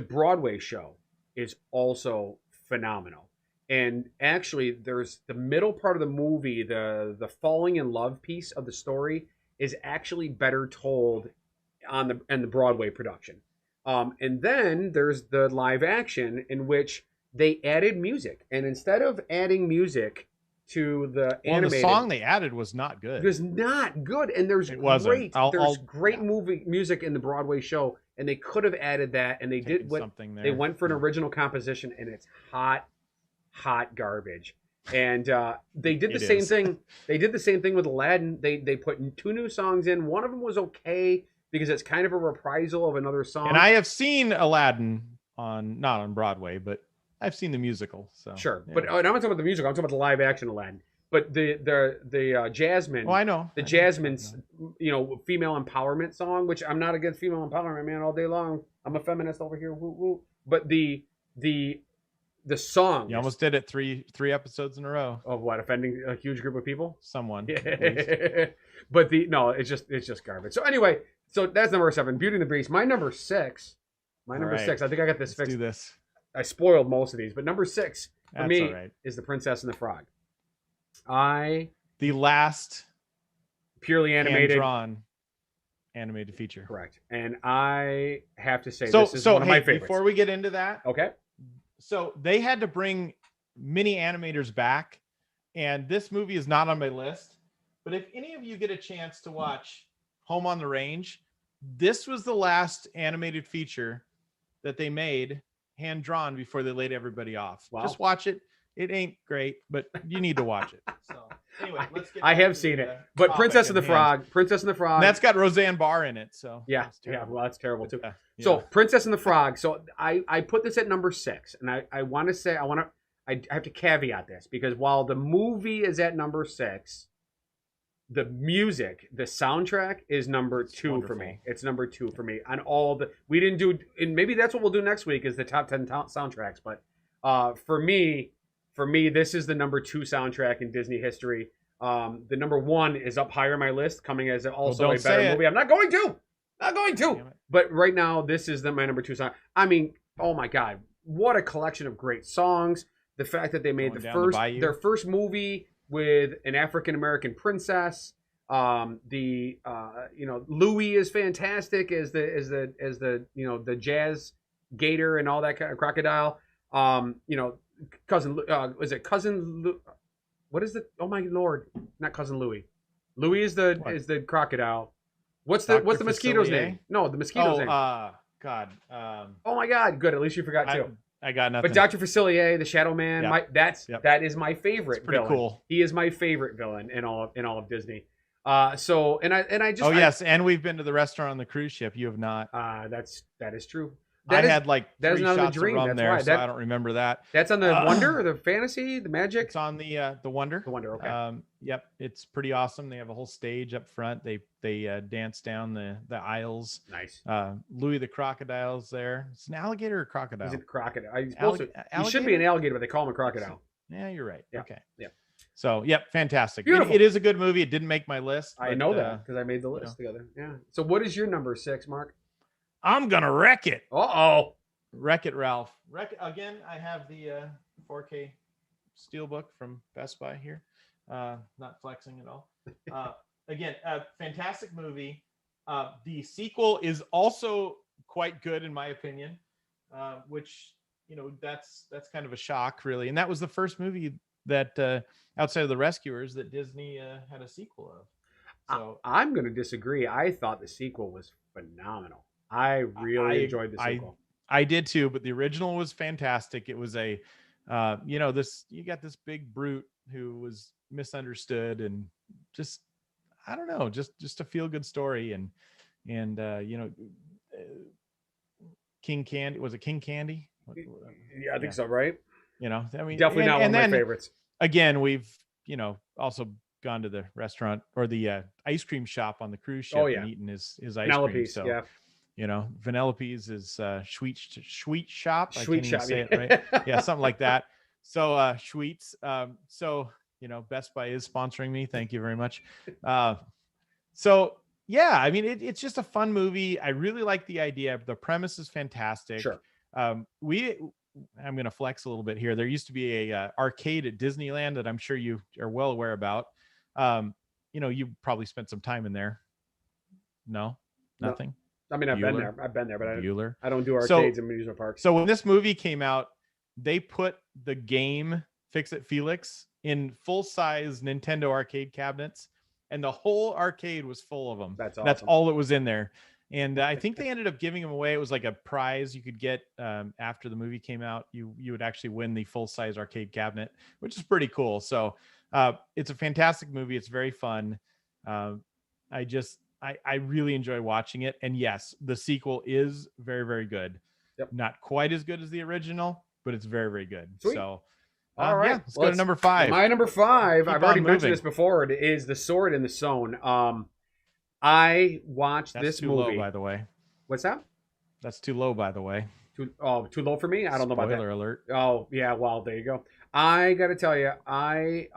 C: Broadway show is also phenomenal. And actually, there's the middle part of the movie, the falling in love piece of the story is actually better told in the Broadway production. And then there's the live action in which they added music, and instead of adding music to the
D: Well,
C: animated,
D: the song they added was not good.
C: it was not good. And there's
D: It wasn't.
C: great movie music in the Broadway show, and they could have added that, and they did
D: something there.
C: they went for an original composition, and it's hot garbage. And they did the same thing. They did the same thing with Aladdin. They put 2 new songs in. One of them was okay because it's kind of a reprisal of another song.
D: And I have seen Aladdin not on Broadway, but I've seen the musical. So
C: sure,
D: yeah.
C: but I'm not talking about the musical. I'm talking about the live action Aladdin. But the Jasmine.
D: Oh, I know.
C: Jasmine's female empowerment song, which I'm not against female empowerment, man, all day long. I'm a feminist over here. Woo woo. But the song.
D: You almost did it three episodes in a row.
C: Of what, offending a huge group of people?
D: Someone.
C: But it's just garbage. So anyway, so that's number 7, Beauty and the Beast. My number 6. I think I got this fixed.
D: Do this.
C: I spoiled most of these, but number 6 for
D: That's
C: me
D: all right.
C: is The Princess and the Frog.
D: The last
C: purely animated,
D: hand-drawn animated feature.
C: Correct. And I have to say this is one of my favorites.
D: Before we get into that,
C: okay.
D: So they had to bring mini animators back, and this movie is not on my list. But if any of you get a chance to watch Home on the Range, this was the last animated feature that they made hand drawn before they laid everybody off.
C: Wow.
D: Just watch it. It ain't great, but you need to watch it. So anyway, let's get.
C: I have seen it, but Princess and the Frog. And
D: that's got Roseanne Barr in it. So
C: yeah. Well, that's terrible too.
D: Yeah.
C: So Princess and the Frog. So I put this at number 6, and I want to say I have to caveat this because while the movie is at number 6, the music, the soundtrack is number 2 for me. It's number 2 for me on all the. We didn't do, and maybe that's what we'll do next week is the top 10 soundtracks. But for me, this is the number 2 soundtrack in Disney history. The number 1 is up higher on my list, coming as also a better movie. I'm not going to. But right now, this is my number 2 song. I mean, oh my God, what a collection of great songs! The fact that they made their first movie with an African American princess. Louis is fantastic as the jazz gator and all that kind of crocodile. What is it? Oh my Lord, not Cousin Louis. Louis is the crocodile. What's the mosquito's name? No, the mosquito's name.
D: God.
C: Oh my God, good. At least you forgot too.
D: I got nothing.
C: But Dr. Facilier, the Shadow Man, that is my favorite
D: villain. Cool.
C: He is my favorite villain in all of Disney. Yes,
D: and we've been to the restaurant on the cruise ship. You have not.
C: That is true.
D: I had like 3 shots of rum there, so I don't remember that.
C: That's on the Wonder, or the Fantasy, the Magic.
D: It's on the Wonder.
C: The Wonder, okay.
D: Yep, it's pretty awesome. They have a whole stage up front. They dance down the aisles.
C: Nice.
D: Louis the crocodile's there. It's an alligator or crocodile?
C: He's a crocodile. He should be an alligator, but they call him a crocodile.
D: Yeah, you're right.
C: Yeah.
D: Okay.
C: Yeah.
D: So, fantastic.
C: Beautiful.
D: It is a good movie. It didn't make my list.
C: I know that because I made the list together. Yeah. So, what is your number 6, Mark?
D: I'm gonna wreck it.
C: Uh-oh.
D: Wreck-It Ralph. Again, I have the 4K Steelbook from Best Buy here. Not flexing at all. Again, a fantastic movie. The sequel is also quite good in my opinion, which that's kind of a shock, really. And that was the first movie that outside of The Rescuers that Disney had a sequel of. So
C: I'm going to disagree. I thought the sequel was phenomenal. I really enjoyed the sequel.
D: I did too, but the original was fantastic. It was you got this big brute who was misunderstood and just, I don't know, just a feel good story. And King Candy, was it King Candy?
C: Yeah, I think so. Right.
D: I mean,
C: definitely not one of my favorites.
D: Again, we've, also gone to the restaurant or the ice cream shop on the cruise ship and eaten his ice cream. So,
C: yeah.
D: Vanellope's is sweet shop.
C: Sweet shop,
D: say it right. Yeah, something like that. So sweets. Best Buy is sponsoring me. Thank you very much. So yeah, I mean it's just a fun movie. I really like the idea. The premise is fantastic.
C: Sure.
D: I'm going to flex a little bit here. There used to be a arcade at Disneyland that I'm sure you are well aware about. You probably spent some time in there. No, nothing.
C: I mean, I've been
D: Bueller?
C: there. I've been there, but
D: Bueller.
C: I don't do
D: So-
C: arcades and amusement parks.
D: So when this movie came out, they put the game Fix It Felix in full-size Nintendo arcade cabinets, and the whole arcade was full of them.
C: That's awesome.
D: That's all that was in there. And I think they ended up giving them away. It was like a prize you could get after the movie came out. You would actually win the full-size arcade cabinet, which is pretty cool. So it's a fantastic movie. It's very fun. I really enjoy watching it. And yes, the sequel is very, very good.
C: Yep.
D: Not quite as good as the original, but it's very, very good.
C: Sweet.
D: So
C: All right,
D: yeah, let's go to number 5.
C: My number 5,
D: Keep
C: I've already
D: on
C: mentioned
D: moving.
C: this before. It is The Sword in the Stone. I watched
D: That's
C: this
D: too
C: movie.
D: low, by the way.
C: What's that?
D: That's too low, by the way.
C: Too low for me? I don't know about that.
D: Spoiler alert.
C: Oh, yeah, well, there you go. I got to tell you, I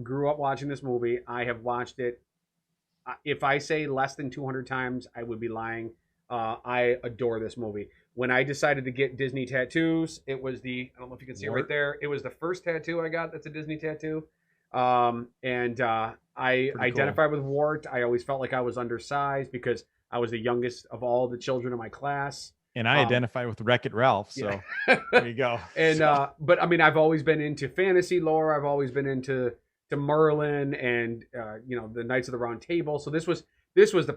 C: grew up watching this movie. I have watched it. If I say less than 200 times, I would be lying. I adore this movie. When I decided to get Disney tattoos, it was I don't know if you can see it right there. It was the first tattoo I got that's a Disney tattoo. I identified with Wart. I always felt like I was undersized because I was the youngest of all the children in my class.
D: And I identify with Wreck-It Ralph, so
C: yeah.
D: there you go.
C: And but I mean, I've always been into fantasy lore. I've always been into Merlin and the Knights of the Round Table. So this was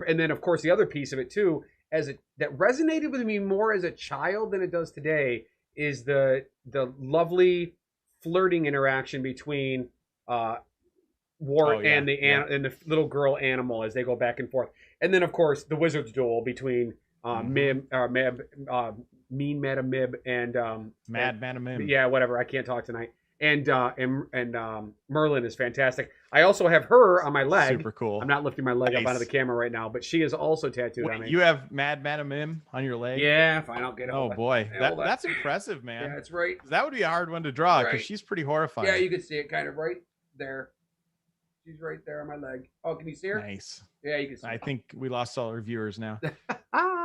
C: and then of course the other piece of it too, that resonated with me more as a child than it does today, is the lovely flirting interaction between Wart and the little girl Animal as they go back and forth, and then of course the wizard's duel between Mean Madam Mib and
D: Mad Madam Mib.
C: Yeah, whatever. I can't talk tonight. And Merlin is fantastic. I also have her on my leg.
D: Super cool.
C: I'm not lifting my leg
D: Nice.
C: up onto the camera right now, but she is also tattooed on me.
D: Wait, you have Mad Madam Mim on your leg?
C: Yeah, fine. I'll get it.
D: Oh boy,
C: Hold on.
D: that's impressive, man.
C: Yeah, it's right.
D: That would be a hard one to draw because
C: Right.
D: she's pretty horrifying.
C: Yeah, you can see it kind of right there. She's right there on my leg. Oh, can you see her?
D: Nice.
C: Yeah, you can see her.
D: I think we lost all our viewers now.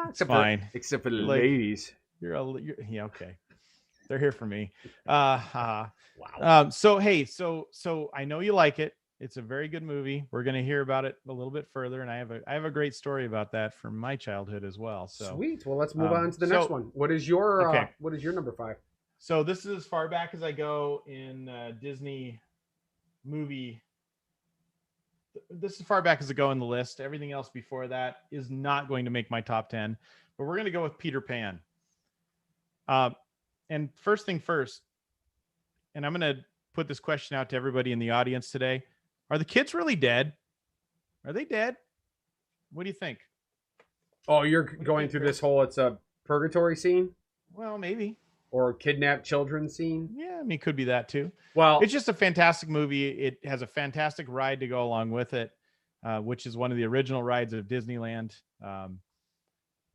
C: Except
D: fine.
C: Except for the
D: Like-
C: ladies.
D: You're yeah, okay. They're here for me.
C: Wow.
D: So hey, so I know you like it. It's a very good movie. We're gonna hear about it a little bit further, and I have a great story about that from my childhood as well. So
C: Sweet. Well, let's move on to the next one. What is your number 5?
D: So this is as far back as I go in Disney movie. This is as far back as I go in the list. Everything else before that is not going to make my top 10, but we're going to go with Peter Pan. And first thing first, and I'm going to put this question out to everybody in the audience today. Are the kids really dead? Are they dead? What do you think?
C: Oh, you're going through this whole it's a purgatory scene
D: Well, maybe.
C: or kidnapped children scene?
D: Yeah, I mean, it could be that too.
C: Well,
D: It's just a fantastic movie. It has a fantastic ride to go along with it, which is one of the original rides of Disneyland.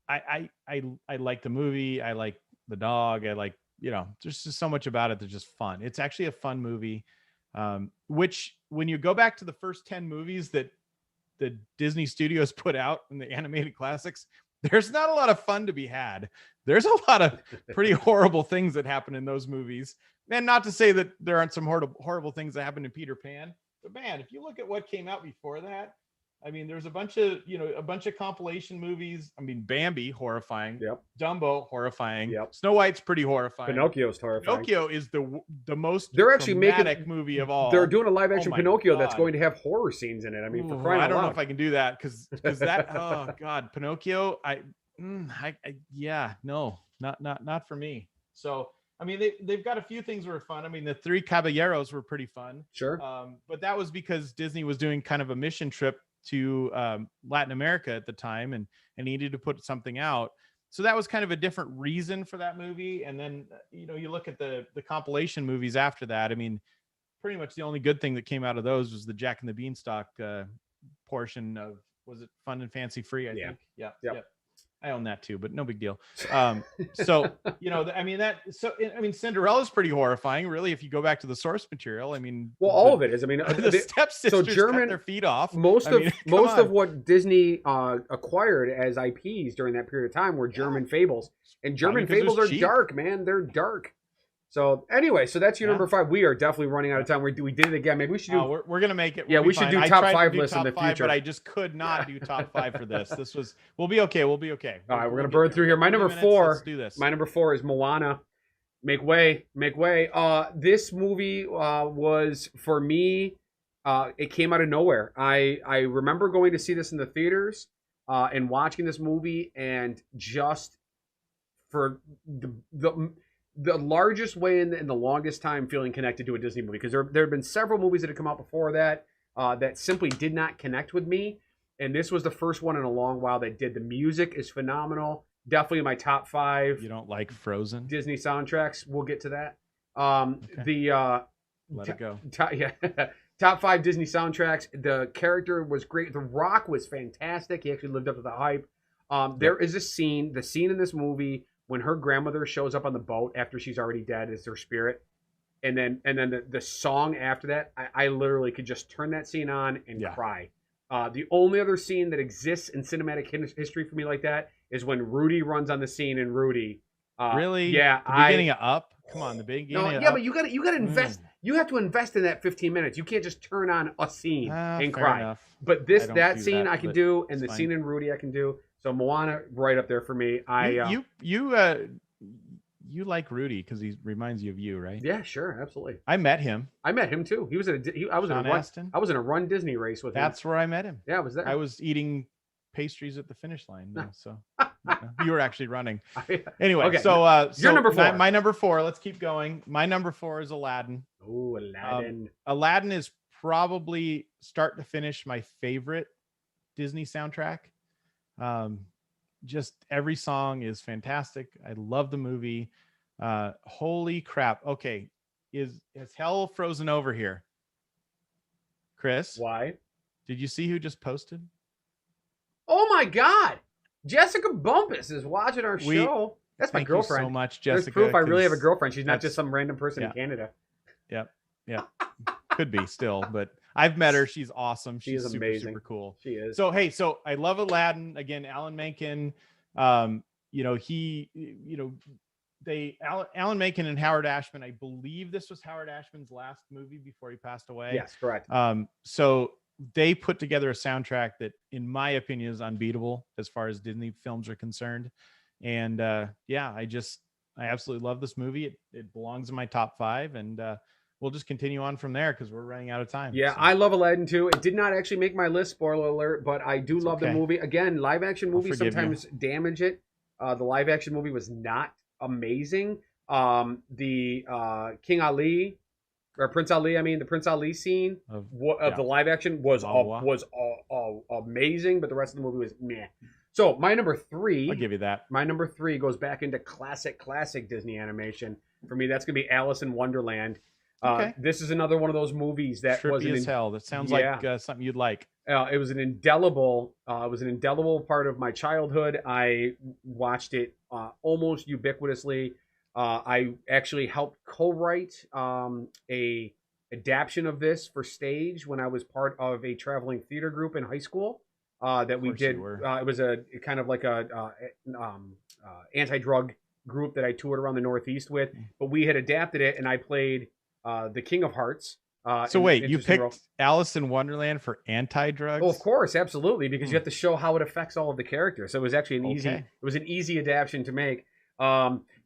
D: I like the movie. I like the dog. I like, there's just so much about it that's just fun. It's actually a fun movie, which when you go back to the first 10 movies that the Disney Studios put out in the animated classics, there's not a lot of fun to be had. There's a lot of pretty horrible things that happen in those movies. And not to say that there aren't some horrible things that happen in Peter Pan, but man, if you look at what came out before that, I mean, there's a bunch of compilation movies. I mean, Bambi, horrifying.
C: Yep.
D: Dumbo, horrifying.
C: Yep.
D: Snow White's pretty horrifying.
C: Pinocchio's horrifying.
D: Pinocchio is the most
C: They're actually
D: traumatic movie of all.
C: They're doing a live action
D: Oh my
C: Pinocchio that's
D: God.
C: going to have horror scenes in it. I mean, for
D: Ooh,
C: crying
D: I
C: out
D: don't know
C: loud.
D: if I can do that because that oh God, Pinocchio, no, not for me. So I mean, they've got a few things that were fun. I mean, the Three Caballeros were pretty fun.
C: Sure.
D: But that was because Disney was doing kind of a mission trip to Latin America at the time and needed to put something out. So that was kind of a different reason for that movie. And then, you look at the compilation movies after that. I mean, pretty much the only good thing that came out of those was the Jack and the Beanstalk portion of, was it Fun and Fancy Free? I think. Yeah.
C: Yep.
D: Yep. I own that too, but no big deal. So, Cinderella's pretty horrifying, really, if you go back to the source material. I mean,
C: Well, all of it is. I mean,
D: the stepsisters
C: German-
D: cut their feet off.
C: most
D: I mean,
C: of what Disney acquired as IPs during that period of time were German fables, and German
D: because it was
C: fables are
D: cheap.
C: dark, man. They're dark. So anyway, so that's your
D: Yeah.
C: number 5. We are definitely running out of time. We did it again. Maybe we should do.
D: We're gonna make it.
C: Yeah,
D: We'll
C: we
D: be
C: should
D: fine.
C: do
D: I
C: top
D: tried to
C: 5
D: do
C: lists in
D: top
C: the
D: 5,
C: future.
D: but I just could not do top 5 for this. We'll be okay. We'll be okay.
C: All right, we're
D: We'll
C: gonna
D: get
C: burn
D: there.
C: through here. My
D: 30
C: number
D: minutes,
C: 4.
D: Let's do this.
C: My number 4 is Moana. Make way, make way. This movie was for me. It came out of nowhere. I remember going to see this in the theaters and watching this movie, and just for the largest way in the longest time feeling connected to a Disney movie, because there have been several movies that had come out before that that simply did not connect with me, and this was the first one in a long while that did. The music is phenomenal. Definitely in my top 5.
D: You don't like Frozen?
C: Disney soundtracks. We'll get to that.
D: Okay. Let it go.
C: Top 5 Disney soundtracks. The character was great. The Rock was fantastic. He actually lived up to the hype. There is a scene, the scene in this movie when her grandmother shows up on the boat after she's already dead as their spirit, and then the song after that. I literally could just turn that scene on and cry. The only other scene that exists in cinematic history for me like that is when Rudy runs on the scene in Rudy.
D: Really?
C: Yeah.
D: The beginning of Up? Come on, the beginning of Up.
C: But you gotta invest. You have to invest in that 15 minutes. You can't just turn on a scene and
D: fair
C: cry.
D: enough.
C: But that scene I can do, and the
D: fine.
C: scene in Rudy I can do. So Moana, right up there for me.
D: You like Rudy because he reminds you of you, right?
C: Yeah, sure, absolutely.
D: I met him.
C: I met him too. He was I was in a
D: Sean
C: run.
D: Astin?
C: I was in a run Disney race with him.
D: That's where I met him.
C: Yeah, I was there.
D: I was eating pastries at the finish line. So you were actually running. Anyway,
C: Okay,
D: so
C: your number 4.
D: My number 4. Let's keep going. My number 4 is Aladdin.
C: Oh, Aladdin.
D: Aladdin is probably start to finish my favorite Disney soundtrack. Just every song is fantastic. I love the movie. Holy crap. Okay. Is hell frozen over here? Chris?
C: Why?
D: Did you see who just posted?
C: Oh my God. Jessica Bumpus is watching our show. That's my
D: Thank
C: girlfriend.
D: you so much,
C: There's
D: Jessica.
C: proof I really have a girlfriend. She's not
D: that's-
C: just some random person in Canada.
D: Yep. Could be still, but I've met her. She's awesome.
C: She
D: She's
C: is
D: super,
C: amazing.
D: super cool.
C: She is.
D: So I love Aladdin. Again, Alan Menken. Alan Menken and Howard Ashman. I believe this was Howard Ashman's last movie before he passed away.
C: Yes, correct.
D: So they put together a soundtrack that, in my opinion, is unbeatable as far as Disney films are concerned. And I absolutely love this movie. It belongs in my top 5, and we'll just continue on from there because we're running out of time.
C: Yeah,
D: so.
C: I love Aladdin too. It did not actually make my list, spoiler alert, but I do love the movie. Again, live action movies sometimes damage it. The live action movie was not amazing. The King Ali, or Prince Ali, the Prince Ali scene of the live action was amazing, but the rest of the movie was meh. So my number 3,
D: I'll give you that.
C: My number 3 goes back into classic Disney animation. For me, that's gonna be Alice in Wonderland.
D: Okay.
C: This is another one of those movies that was
D: trippy as hell. That sounds like something you'd like.
C: It was an indelible part of my childhood. I watched it almost ubiquitously. I actually helped co-write a adaptation of this for stage when I was part of a traveling theater group in high school that we did. It was a kind of like a anti-drug group that I toured around the Northeast with. But we had adapted it, and I played the King of Hearts.
D: So wait, you picked Alice in Wonderland for anti-drugs?
C: Oh, of course, absolutely, because you have to show how it affects all of the characters. So it was actually an easy adaptation to make.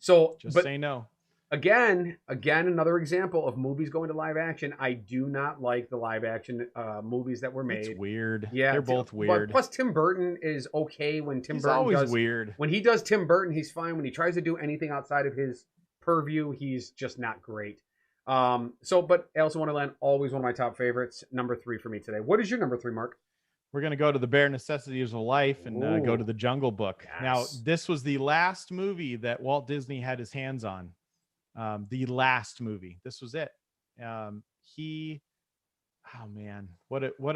C: Say no. Again, another example of movies going to live action. I do not like the live action movies that were made.
D: It's weird.
C: Yeah,
D: they're both weird.
C: Plus, Tim Burton is okay when He's
D: always weird.
C: When he does Tim Burton, he's fine. When he tries to do anything outside of his purview, he's just not great. But Alice in Wonderland, always one of my top favorites. Number 3 for me today. What is your number 3, Mark?
D: We're going to go to the bare necessities of life and go to the Jungle Book.
C: Yes.
D: Now, this was the last movie that Walt Disney had his hands on. The last movie. This was it. What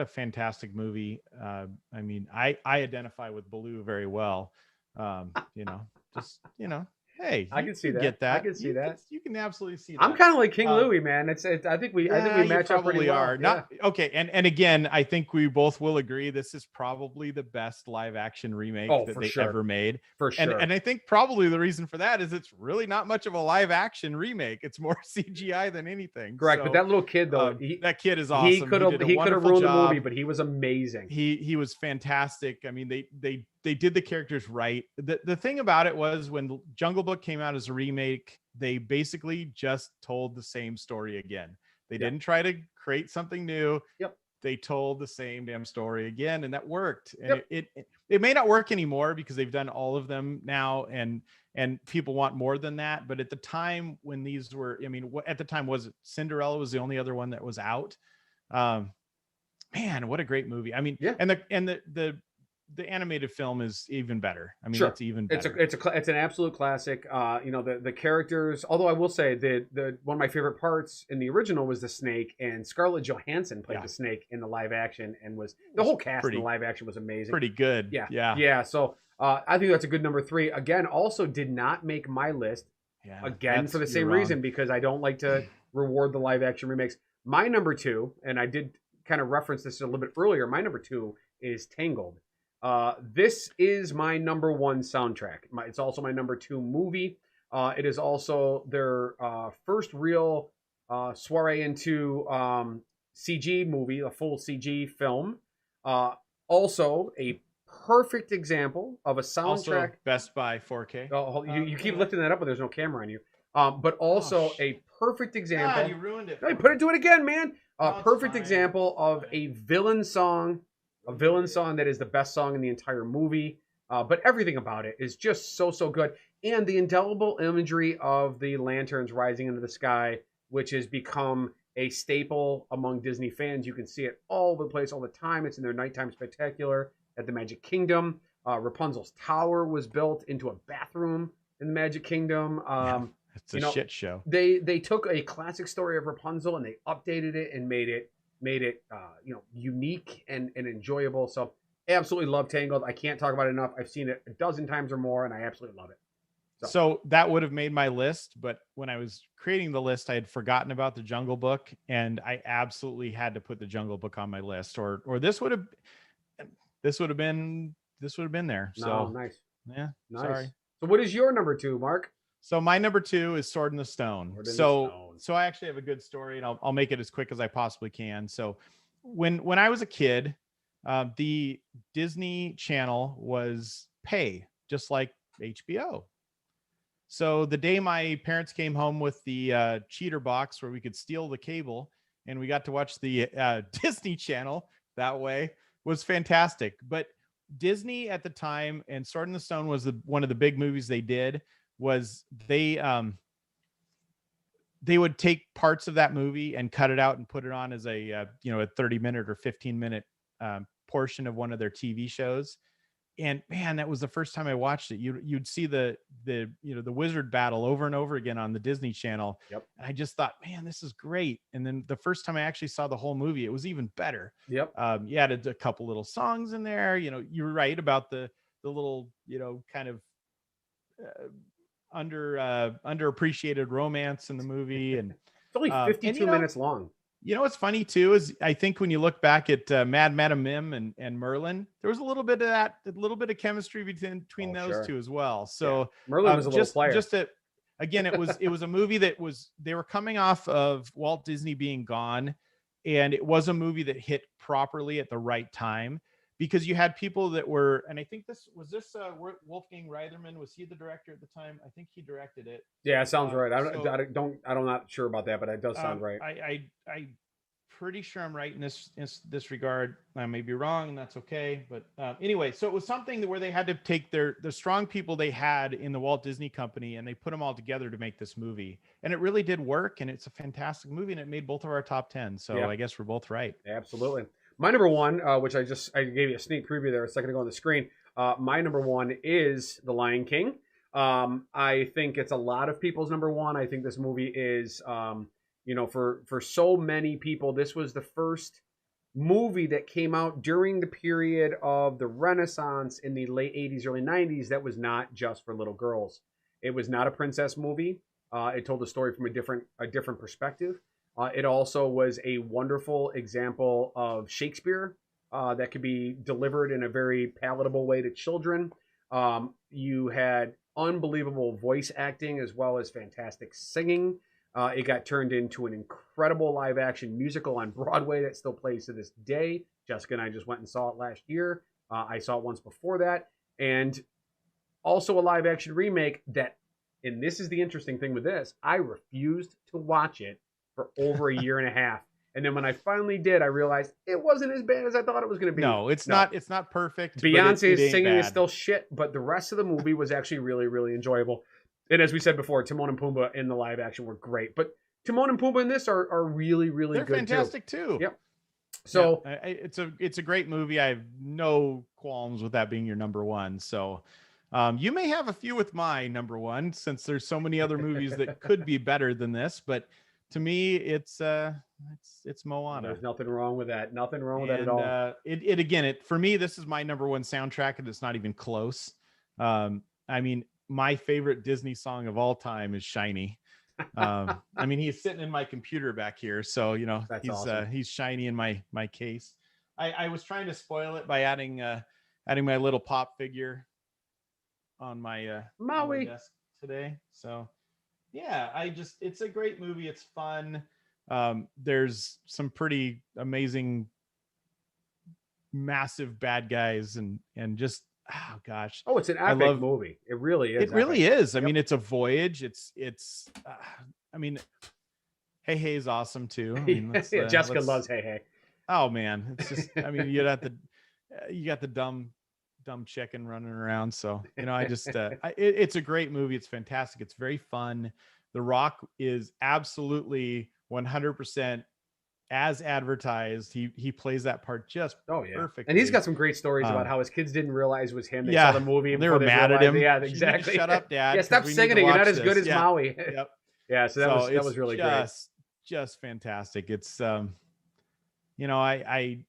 D: a fantastic movie. I identify with Baloo very well. Hey,
C: I
D: you
C: can see that.
D: get that.
C: I can see that.
D: You can absolutely see that.
C: I'm kind of like King
D: Um,
C: Louie, man. I think we
D: Yeah, you
C: match up pretty
D: probably
C: well.
D: are.
C: Yeah.
D: Not okay. And again, I think we both will agree this is probably the best live action remake that
C: for
D: they
C: sure.
D: ever made.
C: For sure.
D: And I think probably the reason for that is it's really not much of a live action remake. It's more CGI than anything.
C: Correct.
D: So,
C: But that little kid though,
D: that kid is awesome. He did a wonderful
C: ruined
D: job.
C: the movie, but he was amazing.
D: He was fantastic. I mean, they did the characters right. The thing about it was when Jungle Book came out as a remake, they basically just told the same story again. They didn't try to create something new.
C: Yep.
D: They told the same damn story again, and that worked. And it may not work anymore because they've done all of them now, and people want more than that. But at the time when these were, I mean, at the time was Cinderella was the only other one that was out. Man, what a great movie. I mean, and the animated film is even better. I mean, it's even better.
C: It's an absolute classic. The characters, although I will say the one of my favorite parts in the original was the snake, and Scarlett Johansson played the snake in the live action, and the whole cast in the live action was amazing.
D: Pretty good.
C: Yeah. So I think that's a good number 3. Again, also did not make my list. Again, for the same reason, because I don't like to reward the live action remakes. My number 2, and I did kind of reference this a little bit earlier. My number 2 is Tangled. This is my number 1 soundtrack. It's also my number 2 movie. It is also their first real soiree into CG movie, a full CG film. Also a perfect example of a soundtrack.
D: Also Best Buy 4K.
C: Oh, you keep lifting that up, but there's no camera on you. But also a perfect example.
D: God, you ruined it.
C: No, you put it, do it again, man. A perfect
D: fine.
C: example of a villain song that is the best song in the entire movie. But everything about it is just so good. And the indelible imagery of the lanterns rising into the sky, which has become a staple among Disney fans. You can see it all over the place all the time. It's in their nighttime spectacular at the Magic Kingdom. Rapunzel's tower was built into a bathroom in the Magic Kingdom.
D: It's a shit show.
C: They took a classic story of Rapunzel and they updated it and made it unique and enjoyable. So absolutely love Tangled. I can't talk about it enough. I've seen it a dozen times or more, and I absolutely love it.
D: So that would have made my list, but when I was creating the list, I had forgotten about the Jungle Book, and I absolutely had to put the Jungle Book on my list, or this would have been there. So
C: nice.
D: Yeah,
C: nice.
D: Sorry.
C: So what is your number 2, Mark?
D: So my number 2 is Sword in the Stone. So I actually have a good story, and I'll make it as quick as I possibly can. So when I was a kid, the Disney Channel was pay, just like HBO. So the day my parents came home with the cheater box where we could steal the cable and we got to watch the Disney Channel that way was fantastic. But Disney at the time, and Sword in the Stone was one of the big movies they did, was they would take parts of that movie and cut it out and put it on as a 30-minute or 15-minute portion of one of their TV shows. And man, that was the first time I watched it. You'd see the wizard battle over and over again on the Disney Channel.
C: Yep.
D: And I just thought, man, this is great. And then the first time I actually saw the whole movie, it was even better.
C: Yep.
D: You added a couple little songs in there. You were right about the little, kind of underappreciated romance in the movie. And
C: it's only 52 minutes long.
D: What's funny too is I think when you look back at Mad Madam Mim and Merlin, there was a little bit of chemistry between those two as well. So
C: Merlin was a little player.
D: Again, it was a movie they were coming off of Walt Disney being gone, and it was a movie that hit properly at the right time because you had people that were, and I think this Wolfgang Reitherman, was he the director at the time? I think he directed it.
C: Yeah, it sounds right. I'm not sure about that, but it does sound right.
D: I pretty sure I'm right in this regard. I may be wrong, and that's okay. But anyway, so it was something where they had to take the strong people they had in the Walt Disney Company, and they put them all together to make this movie. And it really did work, and it's a fantastic movie, and it made both of our top 10. So I guess we're both right.
C: Absolutely. My number 1, which I gave you a sneak preview there a second ago on the screen. My number 1 is The Lion King. I think it's a lot of people's number 1. I think this movie is, for so many people, this was the first movie that came out during the period of the Renaissance in the late 80s, early 90s that was not just for little girls. It was not a princess movie. It told the story from a different perspective. It also was a wonderful example of Shakespeare that could be delivered in a very palatable way to children. You had unbelievable voice acting as well as fantastic singing. It got turned into an incredible live action musical on Broadway that still plays to this day. Jessica and I just went and saw it last year. I saw it once before that. And also a live action remake that, and this is the interesting thing with this, I refused to watch it for over a year and a half. And then when I finally did, I realized it wasn't as bad as I thought it was going to be.
D: No, it's not. It's not perfect.
C: Beyonce's singing
D: bad.
C: is still shit, but the rest of the movie was actually really, really enjoyable. And as we said before, Timon and Pumbaa in the live action were great. But Timon and Pumbaa in this are really, really
D: They're
C: good
D: fantastic too.
C: Yep. So
D: yeah, it's a great movie. I have no qualms with that being your number one. So you may have a few with my number one, since there's so many other movies that could be better than this. But to me, it's Moana.
C: There's nothing wrong with that. Nothing wrong with that at all.
D: For me, this is my number one soundtrack, and it's not even close. I mean, my favorite Disney song of all time is Shiny. I mean, he's sitting in my computer back here, so
C: That's awesome.
D: He's shiny in my case. I was trying to spoil it by adding my little pop figure on my
C: Maui
D: desk today. So yeah, it's a great movie. It's fun. There's some pretty amazing, massive bad guys, and just, oh gosh.
C: Oh, it's an epic movie. It really is.
D: It really is. I mean, it's a voyage. I mean, Hey Hey is awesome too. I mean,
C: Jessica loves Hey Hey.
D: Oh man, it's just, I mean, you got the dumb chicken running around. So, it's a great movie. It's fantastic. It's very fun. The Rock is absolutely 100% as advertised. He plays that part just perfectly.
C: And he's got some great stories about how his kids didn't realize it was him. They
D: Yeah,
C: saw the movie and
D: they were mad at him.
C: Yeah,
D: "You need to
C: exactly.
D: shut up, Dad.
C: Yeah, stop
D: 'cause we need
C: singing
D: to
C: it. You're
D: watch
C: not as good
D: this."
C: as Maui.
D: Yep.
C: Yeah, so that was really great.
D: Just fantastic. It's I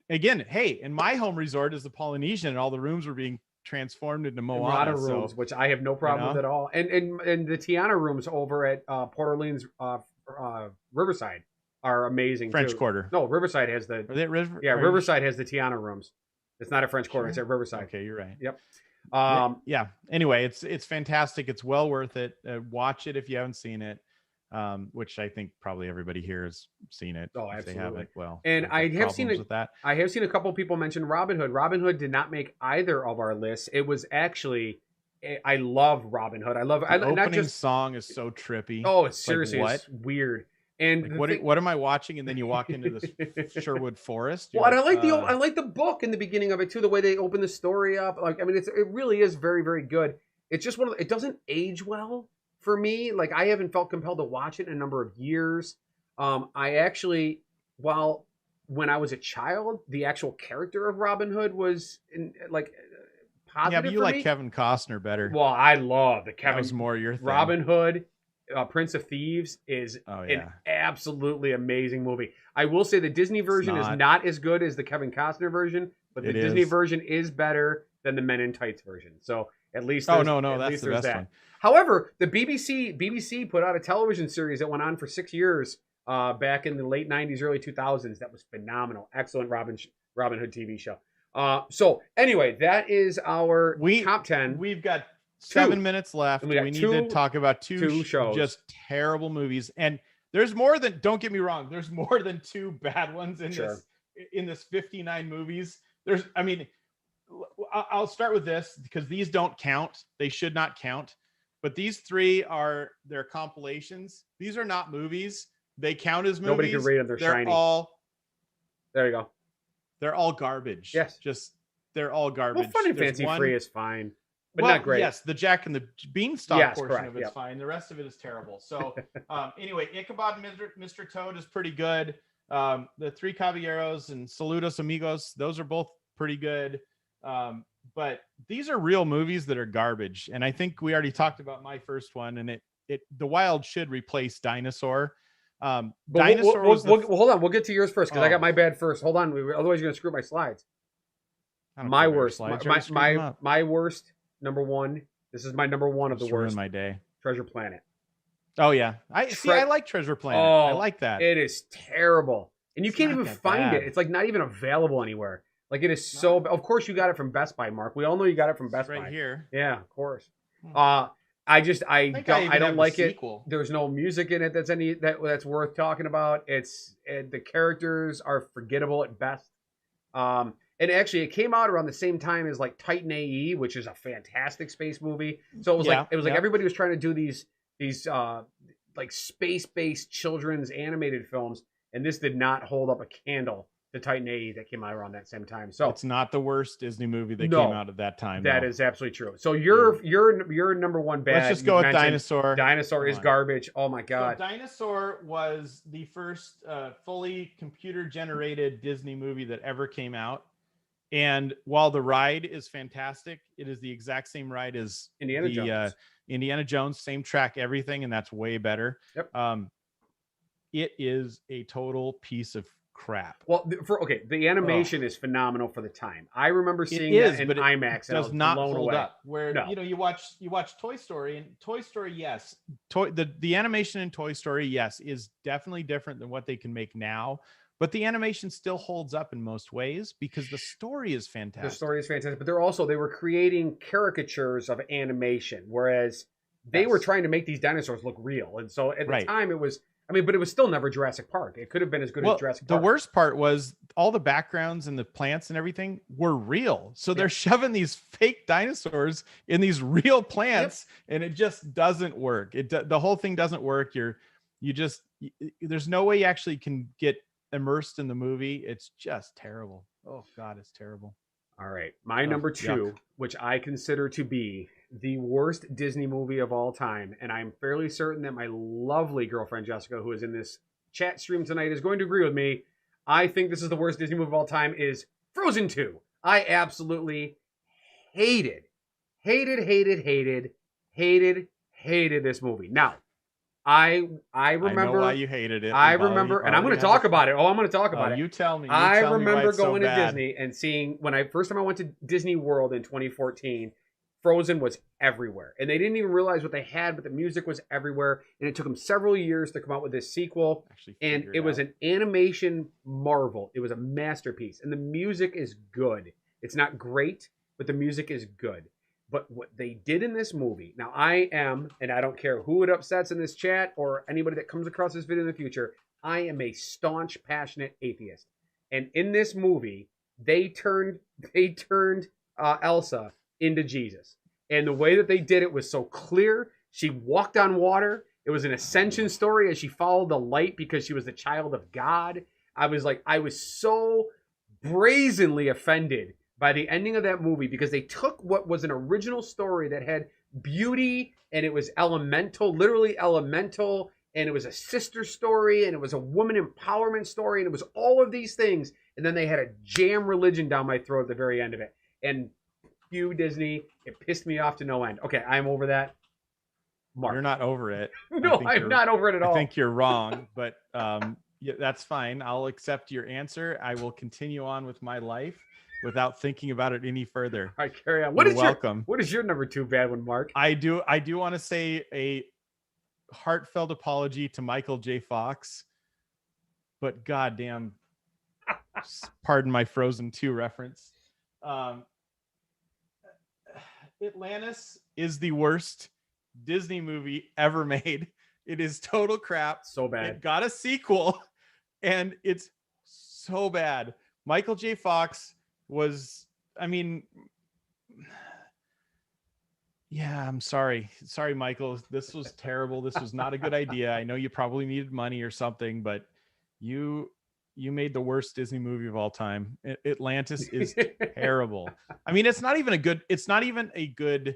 D: again, hey, in my home resort is the Polynesian, and all the rooms were being transformed into Moana
C: rooms, which I have no problem with at all. And the Tiana rooms over at Port Orleans Riverside are amazing.
D: French
C: too.
D: Quarter.
C: No, Riverside has the.
D: Are they River?
C: Yeah, Riverside has the Tiana rooms. It's not a French Quarter. It's at Riverside.
D: Okay, you're right.
C: Yep.
D: Yeah. Anyway, it's fantastic. It's well worth it. Watch it if you haven't seen it. Which I think probably everybody here has seen it.
C: Oh,
D: absolutely. If they haven't, well,
C: and I have seen it.
D: With that.
C: I have seen a couple people mention Robin Hood. Robin Hood did not make either of our lists. It was actually, I love Robin Hood.
D: The opening song is so trippy.
C: Oh, it's seriously
D: what?
C: It's weird. And
D: what am I watching? And then you walk into this Sherwood Forest.
C: Well, and I like the book in the beginning of it too. The way they open the story up, like, I mean, it really is very, very good. It's just it doesn't age well for me. Like, I haven't felt compelled to watch it in a number of years. I actually, when I was a child, the actual character of Robin Hood was positive.
D: Yeah, but you
C: for
D: like
C: me.
D: Kevin Costner better.
C: Well, I love the Kevin.
D: That was more your thing.
C: Robin Hood. Prince of Thieves is an absolutely amazing movie. I will say the Disney version is not as good as the Kevin Costner version, but the Disney version is better than the Men in Tights version. So at least
D: that's the best one.
C: However, the BBC put out a television series that went on for 6 years back in the late 90s, early 2000s. That was phenomenal. Excellent Robin Hood TV show. So anyway, that is our top 10.
D: We've got 7 minutes left. We need to talk about two shows, just terrible movies. And there's more than, don't get me wrong, there's more than two bad ones in this 59 movies. I'll start with this because these don't count. They should not count. But these three they're compilations. These are not movies. They count as movies.
C: Nobody can rate them. They're shiny. There you go.
D: They're all garbage.
C: Yes.
D: They're all garbage.
C: Well, Fun and Fancy Free is fine. But not great.
D: Yes, the Jack and the Beanstalk portion of it's fine. The rest of it is terrible. So anyway, Ichabod and Mr. Toad is pretty good. The Three Caballeros and Saludos Amigos, those are both pretty good. But these are real movies that are garbage. And I think we already talked about my first one, and The Wild should replace Dinosaur.
C: Dinosaur hold on, we'll get to yours first because I got my bad first. Hold on, otherwise you're gonna screw up my slides. My worst, my worst number one. This is my number one of the worst.
D: My day.
C: Treasure Planet.
D: Oh yeah, I like Treasure Planet. I like that.
C: It is terrible, and you can't
D: not
C: even
D: that
C: find
D: bad.
C: it. It's like not even available anywhere. Like it is so. Of course, you got it from Best Buy, Mark. We all know you got it from Best
D: right
C: Buy.
D: here.
C: Yeah, of course.
D: Hmm.
C: I
D: think I even
C: don't
D: have the
C: like it.
D: sequel.
C: There's no music in it that's worth talking about. The characters are forgettable at best. And actually, it came out around the same time as like Titan AE, which is a fantastic space movie. So it was like everybody was trying to do these like space-based children's animated films, and this did not hold up a candle to Titan AE that came out around that same time. So
D: it's not the worst Disney movie that
C: No,
D: came out at that time.
C: that is absolutely true. So your number one bad.
D: Let's just go
C: you
D: with
C: mentioned
D: Dinosaur.
C: Dinosaur
D: Come
C: is
D: on.
C: garbage. Oh my god.
D: So Dinosaur was the first fully computer-generated Disney movie that ever came out. And while the ride is fantastic, it is the exact same ride as
C: Indiana Jones.
D: Indiana Jones, same track, everything, and that's way better.
C: Yep.
D: It is a total piece of crap.
C: Well, the animation is phenomenal for the time. I remember seeing that in IMAX, and I was
D: not
C: blown
D: hold
C: away.
D: up. Where you watch Toy Story, and Toy Story, yes, the animation in Toy Story, yes, is definitely different than what they can make now. But the animation still holds up in most ways because the story is fantastic.
C: The story is fantastic, but they were creating caricatures of animation, whereas they were trying to make these dinosaurs look real. And so at the time it was, but it was still never Jurassic Park. It could have been as good as Jurassic Park.
D: The worst part was all the backgrounds and the plants and everything were real. So they're shoving these fake dinosaurs in these real plants, and it just doesn't work. The whole thing doesn't work. There's no way you actually can get immersed in the movie. It's just terrible. Oh god, it's terrible.
C: All right, my number two, which I consider to be the worst Disney movie of all time, and I'm fairly certain that my lovely girlfriend Jessica, who is in this chat stream tonight, is going to agree with me. I think this is the worst Disney movie of all time, is Frozen 2. I absolutely hated this movie. Now, I remember.
D: I know why you hated it.
C: I remember, and I'm going to talk about it. I'm going to talk about it.
D: You tell me.
C: I remember going to Disney and seeing first time I went to Disney World in 2014. Frozen was everywhere, and they didn't even realize what they had, but the music was everywhere, and it took them several years to come out with this sequel. And it was an animation marvel. It was a masterpiece, and the music is good. It's not great, but the music is good. But what they did in this movie, now I am, and I don't care who it upsets in this chat or anybody that comes across this video in the future, I am a staunch, passionate atheist. And in this movie, they turned Elsa into Jesus. And the way that they did it was so clear. She walked on water. It was an ascension story as she followed the light because she was the child of God. I was so brazenly offended by the ending of that movie because they took what was an original story that had beauty and it was elemental, literally elemental, and it was a sister story and it was a woman empowerment story and it was all of these things, and then they had a jam religion down my throat at the very end of it. And you, Disney, it pissed me off to no end. Okay, I'm over that. Mark.
D: You're not over it.
C: No, I'm not over it at all.
D: I think you're wrong, but that's fine. I'll accept your answer. I will continue on with my life without thinking about it any further.
C: All right, carry on.
D: Welcome.
C: What is your number two bad one, Mark?
D: I do want to say a heartfelt apology to Michael J. Fox, but goddamn, pardon my Frozen 2 reference. Atlantis is the worst Disney movie ever made. It is total crap.
C: So bad.
D: It got a sequel, and it's so bad. Michael J. Fox was, I'm sorry, Michael. This was terrible. This was not a good idea. I know you probably needed money or something, but you made the worst Disney movie of all time. Atlantis is terrible. It's not even a good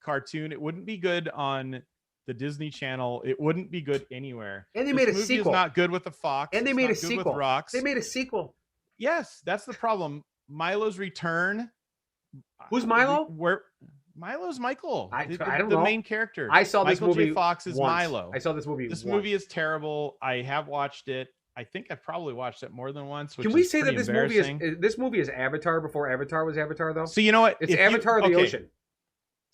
D: cartoon. It wouldn't be good on the Disney Channel. It wouldn't be good anywhere.
C: And they made a sequel.
D: It's not good with the Fox.
C: And they made a sequel.
D: With Rocks.
C: They made a sequel.
D: Yes, that's the problem. Milo's Return.
C: Who's Milo?
D: Milo's Michael.
C: I don't know.
D: The main character.
C: I saw this movie.
D: Michael J. Fox is
C: once.
D: Milo.
C: I saw this movie.
D: This movie is terrible. I have watched it. I think I've probably watched it more than once.
C: Can we say that this movie is Avatar before Avatar was Avatar, though?
D: So you know what?
C: It's Avatar of the Ocean.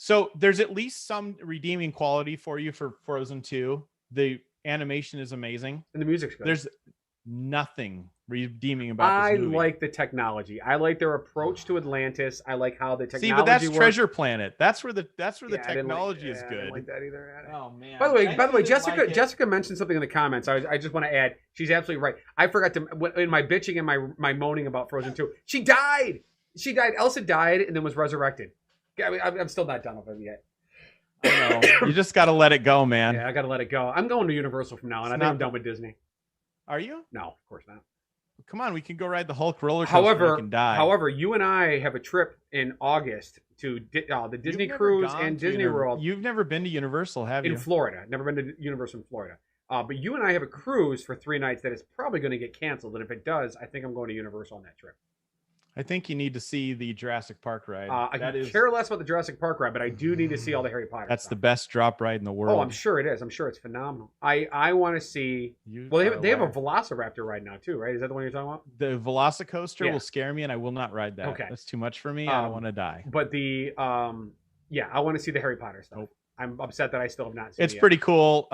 D: So there's at least some redeeming quality for you for Frozen 2. The animation is amazing.
C: And the music's good.
D: There's nothing redeeming about this movie.
C: I like the technology. I like their approach to Atlantis. I like how the technology.
D: See, but that's
C: works.
D: Treasure Planet. That's where the
C: Yeah,
D: technology is
C: I
D: good.
C: didn't like that either.
D: Oh man.
C: By the way, Jessica mentioned something in the comments. I just want to add. She's absolutely right. I forgot to in my bitching and my moaning about Frozen 2. She died. She died. Elsa died and then was resurrected. I'm still not done with it yet.
D: I know. You just got to let it go, man.
C: Yeah, I got to let it go. I'm going to Universal from now on. I think I'm done with Disney.
D: Are you?
C: No, of course not.
D: Come on, we can go ride the Hulk roller coaster and die.
C: However, you and I have a trip in August to the Disney Cruise and Disney World.
D: You've never been to Universal, have you?
C: In Florida. Never been to Universal in Florida. But you and I have a cruise for 3 nights that is probably going to get canceled. And if it does, I think I'm going to Universal on that trip.
D: I think you need to see the Jurassic Park ride.
C: I care less about the Jurassic Park ride, but I do need to see all the Harry Potter
D: That's
C: stuff.
D: the best drop ride in the world.
C: Oh, I'm sure it is. I'm sure it's phenomenal. I want to see... Well, they have a Velociraptor ride now, too, right? Is that the one you're talking about?
D: The Velocicoaster will scare me, and I will not ride that.
C: Okay.
D: That's too much for me. I don't want to die.
C: But the... I want to see the Harry Potter stuff.
D: Nope.
C: I'm upset that I still have not seen it.
D: It's pretty cool.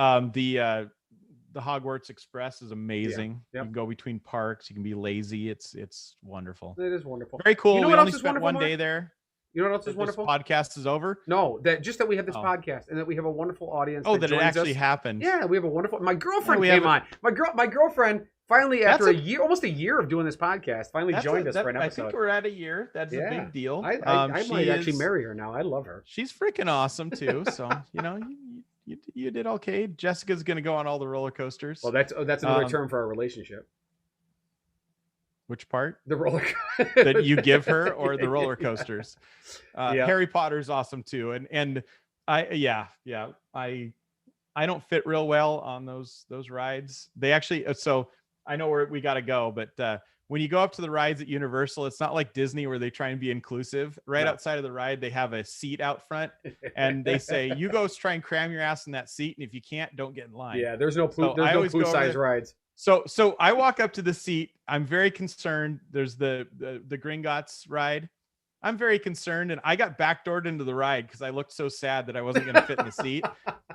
D: The Hogwarts Express is amazing.
C: Yeah. Yep.
D: You can go between parks. You can be lazy. It's wonderful.
C: It is wonderful.
D: Very cool.
C: You know
D: we
C: what
D: only
C: else is
D: spent
C: wonderful,
D: one day
C: Mark?
D: there.
C: You know what else is wonderful?
D: This podcast is over.
C: No, that we have this podcast and that we have a wonderful audience.
D: Oh, that it
C: joins
D: actually
C: us.
D: happened.
C: Yeah, we have a wonderful. My girlfriend came on. My girlfriend finally, after almost a year of doing this podcast, finally joined us for an episode.
D: I think we're at a year. That's a big deal.
C: I might actually marry her now. I love her.
D: She's freaking awesome too. So you did okay. Jessica's gonna go on all the roller coasters.
C: Well, that's another term for our relationship.
D: Which part?
C: The roller
D: that you give her, or the roller coasters? Harry Potter's awesome too, and I don't fit real well on those rides. They actually so I know where we got to go, but when you go up to the rides at Universal, it's not like Disney where they try and be inclusive. Right outside of the ride, they have a seat out front, and they say, "You go try and cram your ass in that seat, and if you can't, don't get in line."
C: Yeah, there's no food size rides.
D: So I walk up to the seat. I'm very concerned. There's the Gringotts ride. I'm very concerned, and I got backdoored into the ride because I looked so sad that I wasn't going to fit in the seat.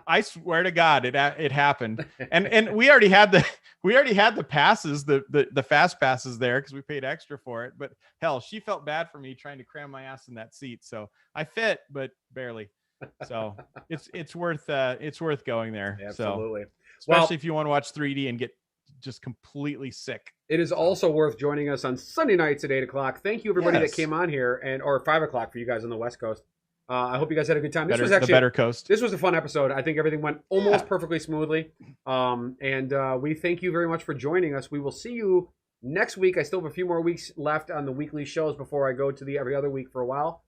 D: I swear to God, it happened. And we already had the passes, the fast passes there because we paid extra for it. But hell, she felt bad for me trying to cram my ass in that seat. So I fit, but barely. So it's worth going there.
C: Absolutely.
D: So, especially if you want to watch 3D and get just completely sick.
C: It is also worth joining us on Sunday nights at 8:00. Thank you everybody that came on here, or 5:00 for you guys on the West Coast. I hope you guys had a good time. This was actually
D: the better coast.
C: This was a fun episode. I think everything went almost perfectly smoothly. And we thank you very much for joining us. We will see you next week. I still have a few more weeks left on the weekly shows before I go to the every other week for a while.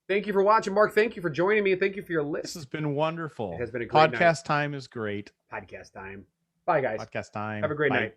C: Thank you for watching, Mark. Thank you for joining me, and thank you for your list.
D: This has been wonderful.
C: It has been a great
D: podcast time is great.
C: Podcast time. Bye, guys.
D: Podcast time.
C: Have a great night.